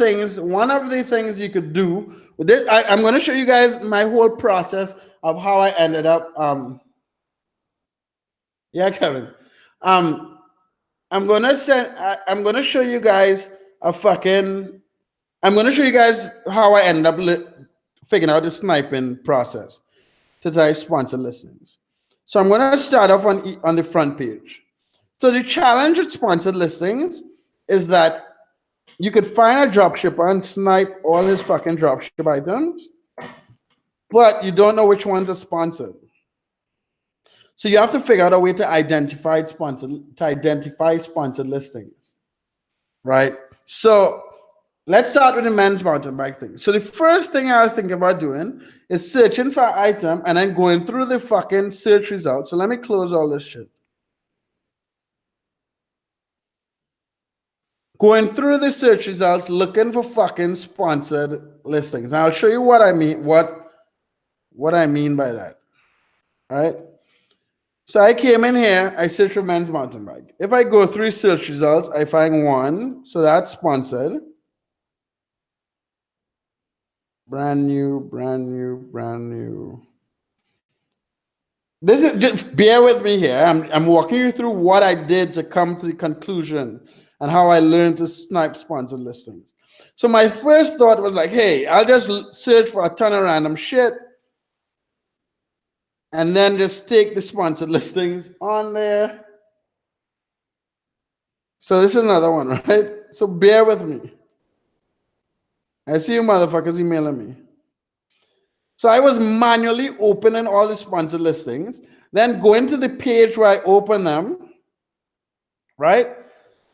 things you could do with it, I'm going to show you guys my whole process of how I ended up. Yeah, Kevin. I'm going to show you guys I'm going to show you guys how I ended up figuring out the sniping process to type sponsored listings. So I'm going to start off on the front page. So the challenge with sponsored listings is that you could find a dropshipper and snipe all his fucking dropship items, but you don't know which ones are sponsored. So you have to figure out a way to identify sponsored listings, right? So let's start with the men's mountain bike thing. So the first thing I was thinking about doing is searching for an item and then going through the fucking search results. So let me close all this shit. Going through the search results, looking for fucking sponsored listings. And I'll show you what I mean, what I mean by that. All right. So I came in here, I searched for men's mountain bike. If I go through search results, I find one. So that's sponsored. Brand new. This is just bear with me here. I'm walking you through what I did to come to the conclusion and how I learned to snipe sponsored listings. So my first thought was like, hey, I'll just search for a ton of random shit and then just take the sponsored listings on there. So this is another one, right? So bear with me. I see you motherfuckers emailing me. So I was manually opening all the sponsored listings, then going to the page where I open them, right?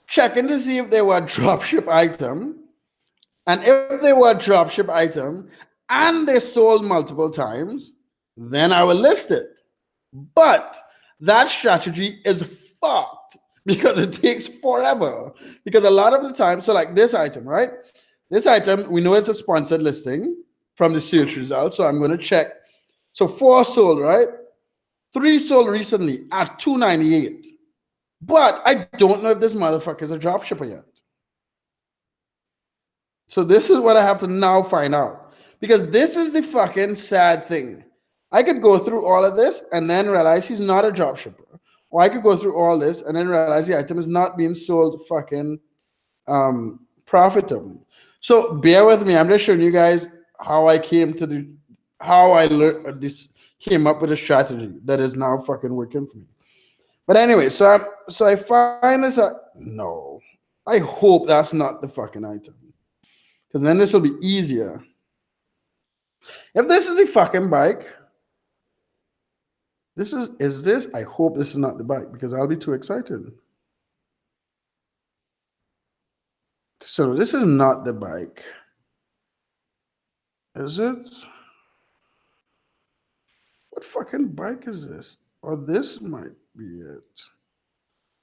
Checking to see if they were a dropship item. And if they were a dropship item and they sold multiple times, then I will list it. But that strategy is fucked because it takes forever. Because a lot of the time, so like this item, right? This item, we know it's a sponsored listing from the search results. So I'm going to check. So 4 sold, right? 3 sold recently at $298. But I don't know if this motherfucker is a dropshipper yet. So this is what I have to now find out. Because this is the fucking sad thing. I could go through all of this and then realize he's not a dropshipper. Or I could go through all this and then realize the item is not being sold fucking profitably. So bear with me. I'm just showing you guys how I came to how I learned this, came up with a strategy that is now fucking working for me. But anyway, so I find this. No, I hope that's not the fucking item, because then this will be easier. If this is a fucking bike, is this? I hope this is not the bike because I'll be too excited. So this is not the bike. Is it? What fucking bike is this? Or this might be it.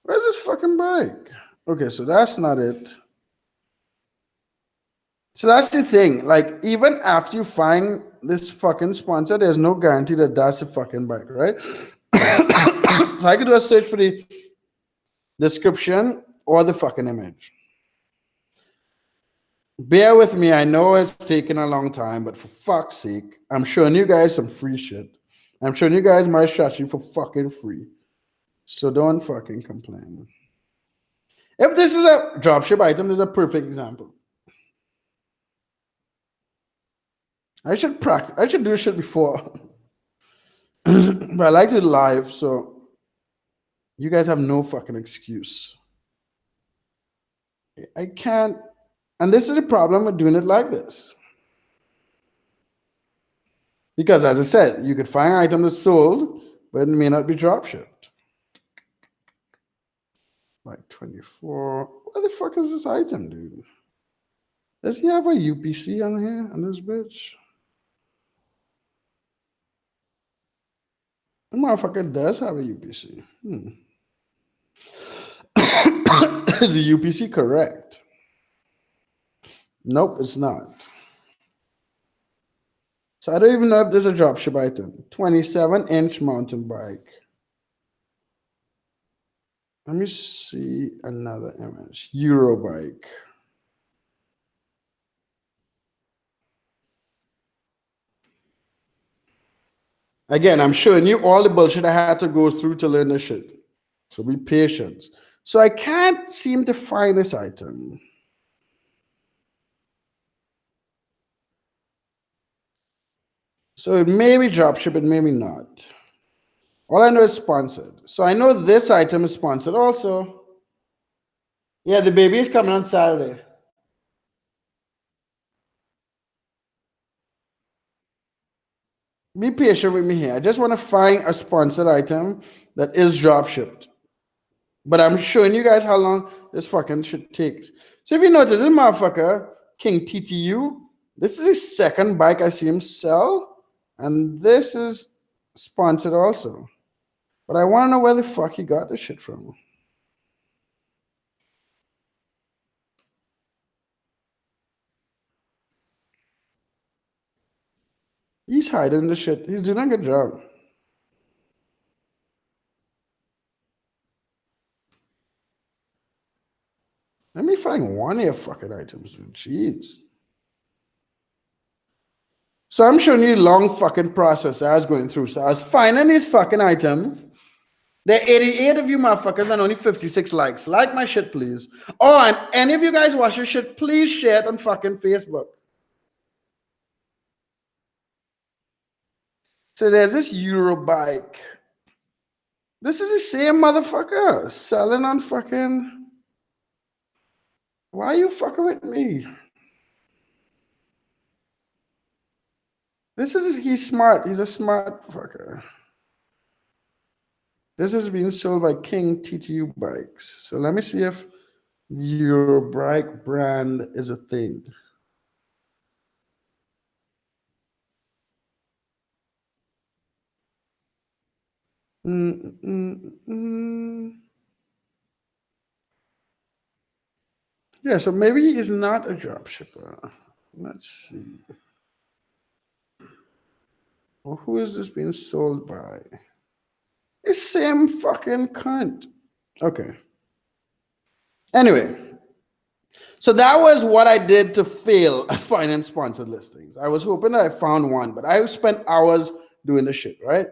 Where's this fucking bike? Okay, so that's not it. So that's the thing. Like, even after you find this fucking sponsor, there's no guarantee that that's a fucking bike, right? So I could do a search for the description or the fucking image. Bear with me. I know it's taken a long time, but for fuck's sake, I'm showing you guys some free shit. I'm showing you guys my strategy for fucking free. So don't fucking complain. If this is a dropship item, this is a perfect example. I should practice. I should do this shit before. But I like to do live, so you guys have no fucking excuse. I can't. And this is the problem with doing it like this. Because as I said, you could find an item that's sold, but it may not be drop shipped. Like 24. What the fuck is this item, dude? Does he have a UPC on here on this bitch? The motherfucker does have a UPC. Is the UPC correct? Nope, it's not. So I don't even know if there's a dropship item. 27-inch mountain bike. Let me see another image. Eurobike. Again, I'm showing you all the bullshit I had to go through to learn this shit. So be patient. So I can't seem to find this item. So it may be dropship, it may be not. All I know is sponsored. So I know this item is sponsored also. Yeah, the baby is coming on Saturday. Be patient with me here. I just want to find a sponsored item that is drop shipped. But I'm showing you guys how long this fucking shit takes. So if you notice, this motherfucker, King TTU, this is his second bike I see him sell. And this is sponsored also. But I want to know where the fuck he got this shit from. He's hiding the shit. He's doing a good job. Let me find one of your fucking items, dude. Jeez. So I'm showing you the long fucking process I was going through. So I was finding these fucking items. There are 88 of you motherfuckers and only 56 likes. Like my shit, please. Oh, and any of you guys watch your shit, please share it on fucking Facebook. So there's this Eurobike. This is the same motherfucker selling on fucking. Why are you fucking with me? He's smart. He's a smart fucker. This is being sold by King TTU Bikes. So let me see if your bike brand is a thing. Yeah, so maybe he's not a dropshipper. Let's see. Well, who is this being sold by? It's same fucking cunt. Okay. Anyway, so that was what I did to fail at finding sponsored listings. I was hoping that I found one, but I spent hours doing the shit, right?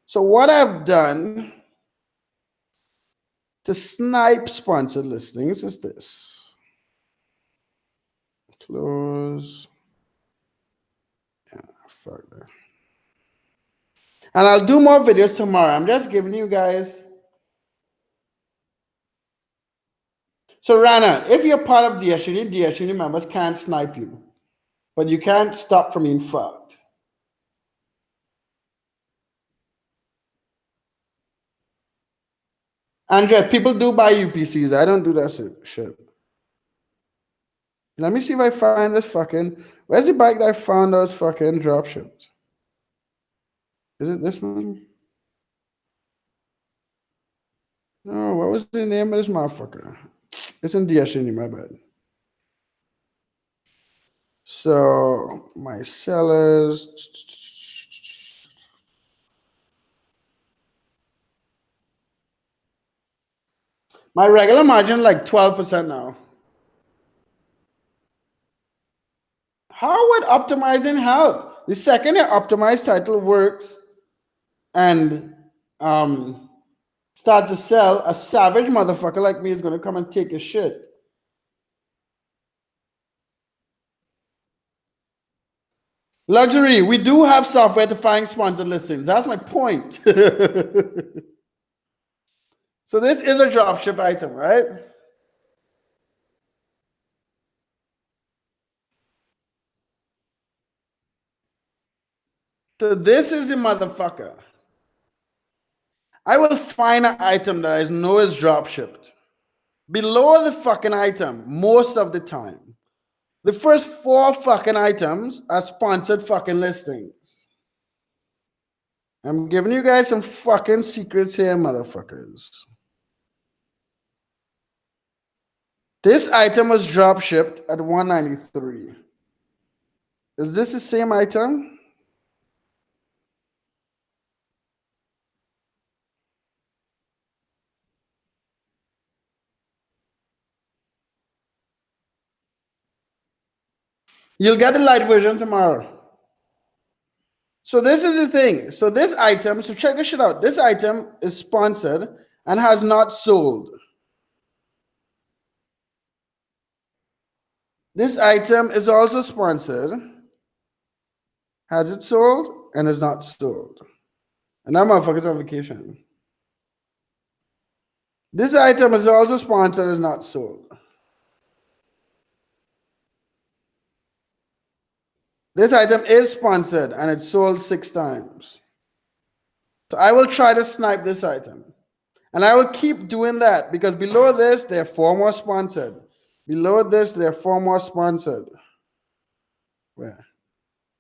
So what I've done to snipe sponsored listings is this. Close. Yeah, fuck that. And I'll do more videos tomorrow. I'm just giving you guys. So Rana, if you're part of DsGenie members can't snipe you, but you can't stop from being fucked. Andrea, people do buy UPCs. I don't do that shit. Let me see if I find this fucking. Where's the bike that I found that was fucking drop shipped? Is it this one? No, what was the name of this motherfucker? It's in DsGenie, my bad. So my sellers. My regular margin like 12% now. How would optimizing help? The second your optimized title works and start to sell, a savage motherfucker like me is gonna come and take your shit. Luxury, we do have software to find sponsored listings. That's my point. So this is a dropship item, right? So this is the motherfucker. I will find an item that I know is dropshipped. Below the fucking item, most of the time. The first 4 fucking items are sponsored fucking listings. I'm giving you guys some fucking secrets here, motherfuckers. This item was drop shipped at $193. Is this the same item? You'll get the light version tomorrow. So this is the thing. So this item, so check this shit out. This item is sponsored and has not sold. This item is also sponsored. Has it sold and is not sold. And that motherfucker's on vacation. This item is also sponsored and is not sold. This item is sponsored and it's sold 6 times. So I will try to snipe this item. And I will keep doing that because below this, there are 4 more sponsored. Below this, there are 4 more sponsored. Where?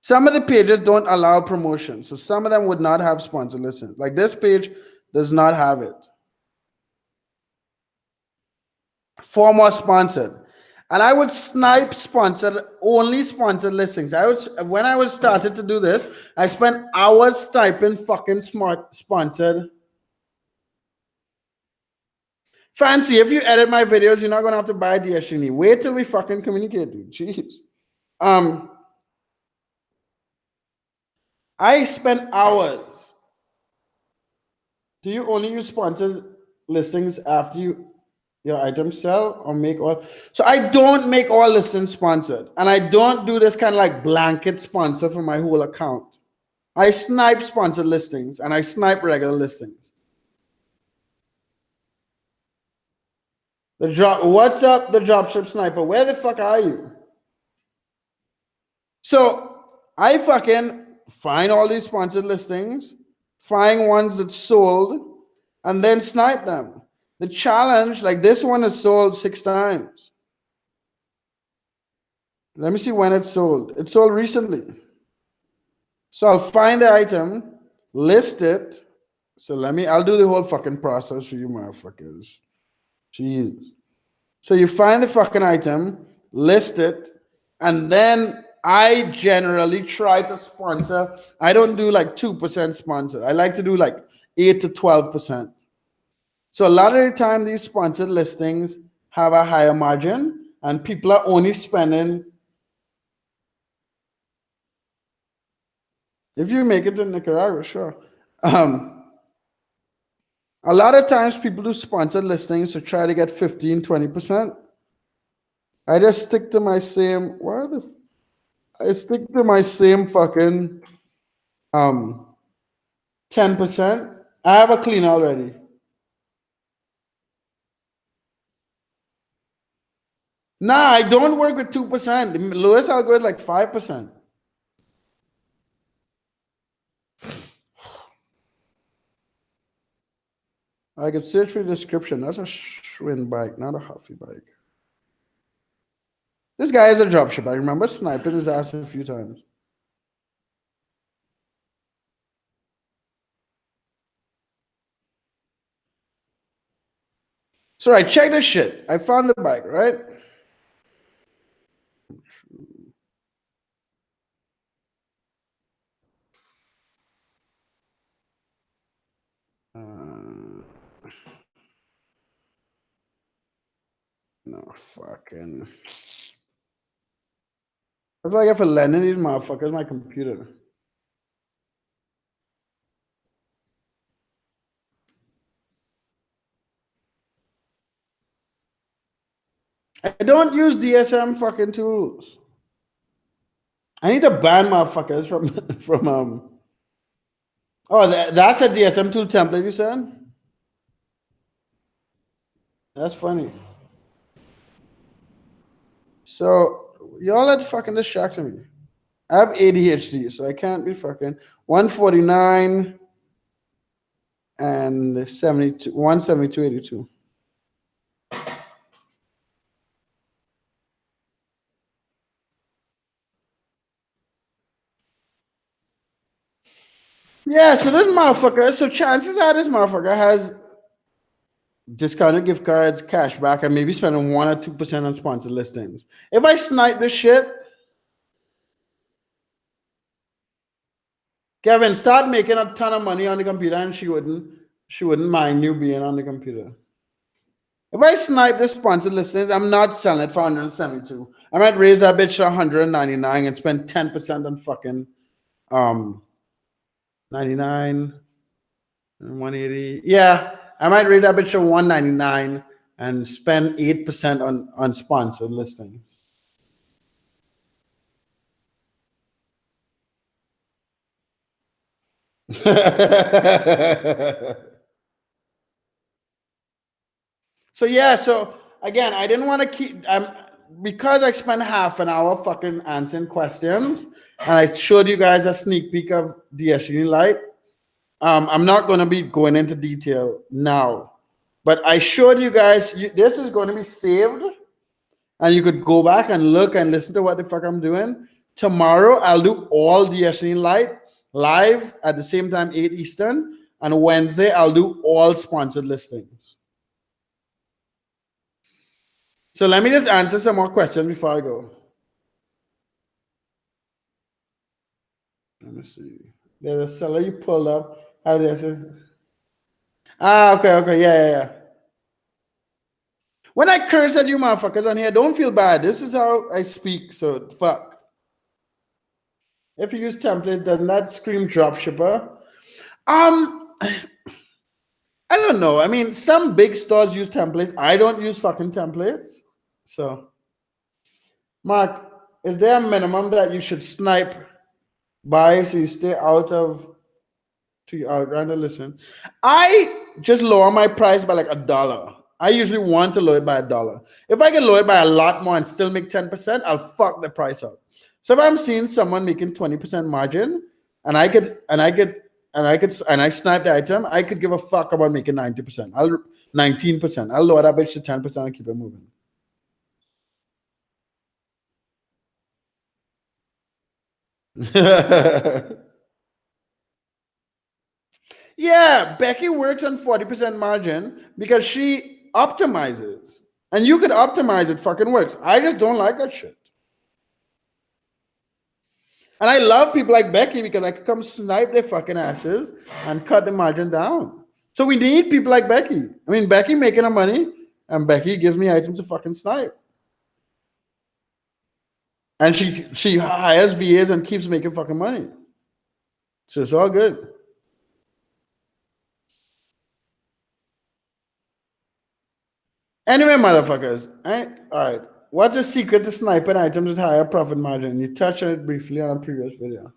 Some of the pages don't allow promotion. So some of them would not have sponsored listings. Like this page does not have it. 4 more sponsored. And I would snipe sponsored, only sponsored listings. When I was started to do this, I spent hours sniping fucking smart sponsored. Fancy, if you edit my videos, you're not gonna have to buy DS Genie. Wait till we fucking communicate, dude. Jeez. I spent hours. Do you only use sponsored listings after your items sell or make all? So I don't make all listings sponsored. And I don't do this kind of like blanket sponsor for my whole account. I snipe sponsored listings and I snipe regular listings. What's up, the dropship sniper? Where the fuck are you? So I fucking find all these sponsored listings, find ones that sold, and then snipe them. The challenge, like this one is sold 6 times. Let me see when it sold. It sold recently. So I'll find the item, list it. So I'll do the whole fucking process for you motherfuckers. Jeez. So you find the fucking item, list it, and then I generally try to sponsor. I don't do like 2% sponsor. I like to do like 8 to 12%. So a lot of the time, these sponsored listings have a higher margin, and people are only spending. If you make it to Nicaragua, sure. A lot of times, people do sponsored listings to try to get 15, 20%. I just stick to my same. I stick to my same fucking 10%. I have a clean already. Nah, I don't work with 2%. The lowest I'll go is like 5%. I could search for the description. That's a Schwinn bike, not a Huffy bike. This guy is a dropship. I remember sniping his ass a few times. So I checked this shit. I found the bike, right? No fucking. That's what I get for lending these motherfuckers my computer. I don't use DSM fucking tools. I need to ban motherfuckers from from. Oh, that's a DSM tool template you said. That's funny. So y'all are fucking distracting me. I have ADHD, so I can't be fucking 149 and 72, 172.82. Yeah, so this motherfucker, so chances are this motherfucker has discounted gift cards, cash back, and maybe spending 1 or 2% on sponsored listings. If I snipe this shit, Kevin, start making a ton of money on the computer and she wouldn't mind you being on the computer. If I snipe the sponsored listings, I'm not selling it for 172. I might raise that bitch to 199 and spend 10% on fucking 99 and 180. Yeah, I might raise that bitch to 199 and spend 8% on sponsored listings. So yeah, so again, I didn't want to keep because I spent half an hour fucking answering questions and I showed you guys a sneak peek of DsGenie Lite. I'm not going to be going into detail now, but I showed you guys this is going to be saved and you could go back and look and listen to what the fuck I'm doing. Tomorrow I'll do all DsGenie Lite live at the same time, 8 Eastern, and Wednesday I'll do all sponsored listings. So let me just answer some more questions before I go. Let me see. There's a seller you pulled up. How did I say? Okay. Yeah. When I curse at you motherfuckers on here, don't feel bad. This is how I speak, so fuck. If you use templates, doesn't that scream dropshipper? I don't know. I mean, some big stores use templates. I don't use fucking templates. So, Mark, is there a minimum that you should snipe by so you stay out of to rather listen? I just lower my price by like $1. I usually want to lower it by $1. If I can lower it by a lot more and still make 10%, I'll fuck the price up. So if I'm seeing someone making 20% margin and I snipe the item, I could give a fuck about making 90%. 19%. I'll lower that bitch to 10% and keep it moving. Yeah, Becky works on 40% margin because she optimizes. And you could optimize it, fucking works. I just don't like that shit. And I love people like Becky because I could come snipe their fucking asses and cut the margin down. So we need people like Becky. I mean, Becky making her money, and Becky gives me items to fucking snipe. And she hires VAs and keeps making fucking money. So it's all good. Anyway, motherfuckers. All right. What's the secret to sniping items with higher profit margin? You touched on it briefly on a previous video.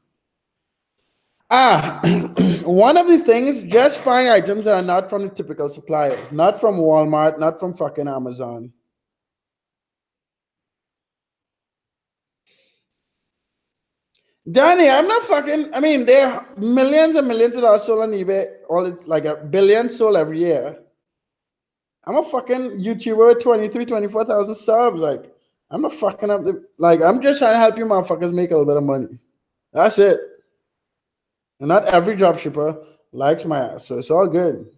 One of the things, just find items that are not from the typical suppliers, not from Walmart, not from fucking Amazon. Danny, I'm not fucking. I mean, there are millions and millions of dollars sold on eBay. All it's like a billion sold every year. I'm a fucking YouTuber with 23, 24,000 subs. Like, I'm not fucking up the. Like, I'm just trying to help you motherfuckers make a little bit of money. That's it. And not every dropshipper likes my ass, so it's all good.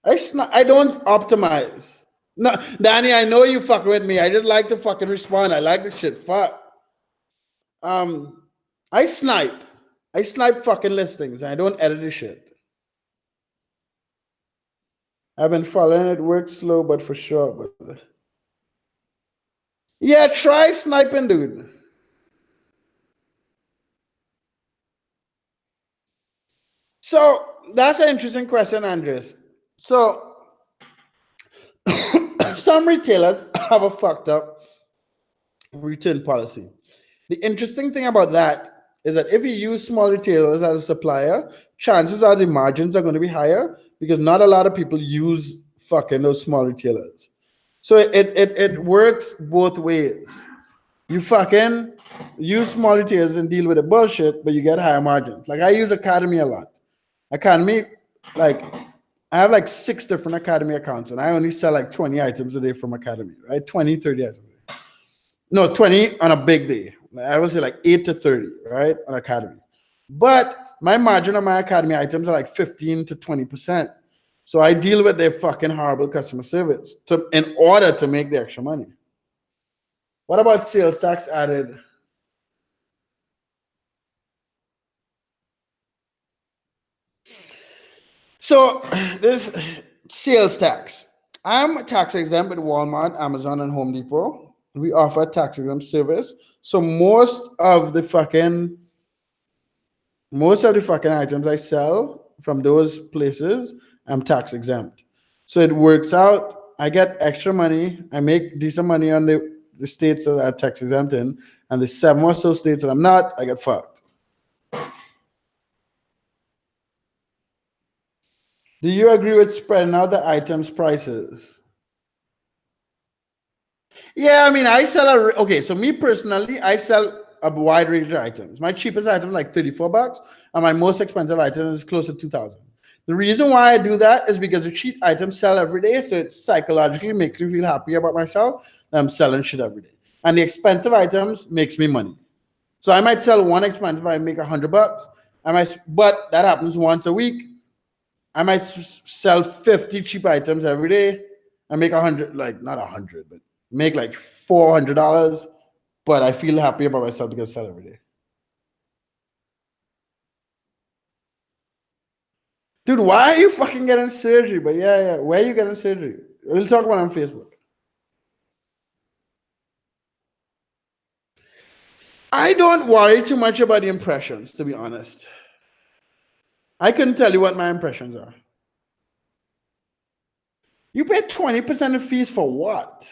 I don't optimize. No, Danny, I know you fucking with me. I just like to fucking respond. I like the shit. Fuck. Um, I snipe. I snipe fucking listings. I don't edit the shit. I've been following it. Works slow, but for sure. But Yeah, try sniping, dude. So that's an interesting question, Andres. So some retailers have a fucked up return policy. The interesting thing about that is that if you use small retailers as a supplier, chances are the margins are going to be higher because not a lot of people use fucking those small retailers. So it works both ways. You fucking use small retailers and deal with the bullshit, but you get higher margins. Like I use Academy a lot. Academy, like I have like 6 different Academy accounts and I only sell like 20 items a day from Academy, right? 20, 30 items. No, 20 on a big day. I would say like 8 to 30, right? On Academy. But my margin on my Academy items are like 15 to 20%. So I deal with their fucking horrible customer service in order to make the extra money. What about sales tax added? So there's sales tax. I'm tax exempt with Walmart, Amazon, and Home Depot. We offer tax exempt service. So most of the fucking items I sell from those places, I'm tax exempt. So it works out. I get extra money. I make decent money on the states that are tax exempt in, and the 7 or so states that I'm not, I get fucked. Do you agree with spreading out the items prices? Yeah, I mean, okay. So me personally, I sell a wide range of items. My cheapest item is like $34, and my most expensive item is close to 2,000. The reason why I do that is because the cheap items sell every day, so it psychologically makes me feel happy about myself that I'm selling shit every day. And the expensive items makes me money. So I might sell one expensive, I make $100. But that happens once a week. I might sell 50 cheap items every day. I make 100, like not 100, but make like $400. But I feel happy about myself because I sell every day. Dude, why are you fucking getting surgery? But yeah, where are you getting surgery? We'll talk about it on Facebook. I don't worry too much about the impressions, to be honest. I couldn't tell you what my impressions are. You pay 20% of fees for what?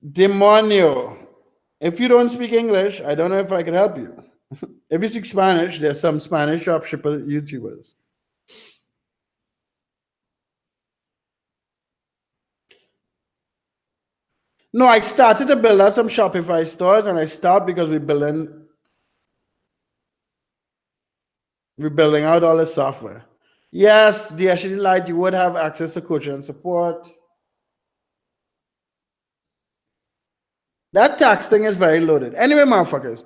Demonio. If you don't speak English, I don't know if I can help you. If you speak Spanish, there's some Spanish dropshipper YouTubers. No, I started to build out some Shopify stores and I stopped because we're building out all the software. Yes, DsGenie Lite, you would have access to coaching and support. That tax thing is very loaded. Anyway, motherfuckers.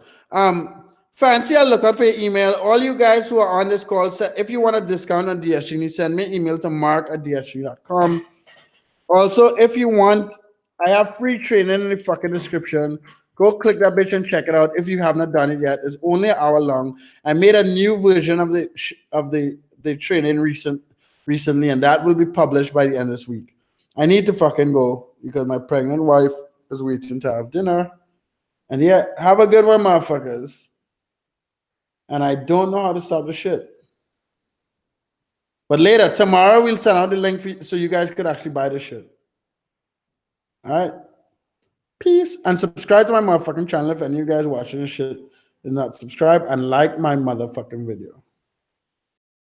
Fancy, I'll look out for your email. All you guys who are on this call, if you want a discount on DsGenie, send me an email to mark@dsgenie.com. Also, if you want, I have free training in the fucking description. Go click that bitch and check it out if you have not done it yet. It's only an hour long. I made a new version of the training recently, and that will be published by the end of this week. I need to fucking go because my pregnant wife is waiting to have dinner. And yeah, have a good one, motherfuckers. And I don't know how to stop the shit. But later, tomorrow, we'll send out the link so you guys could actually buy the shit. All right. Peace. And subscribe to my motherfucking channel if any of you guys watching this shit is not subscribed, and like my motherfucking video.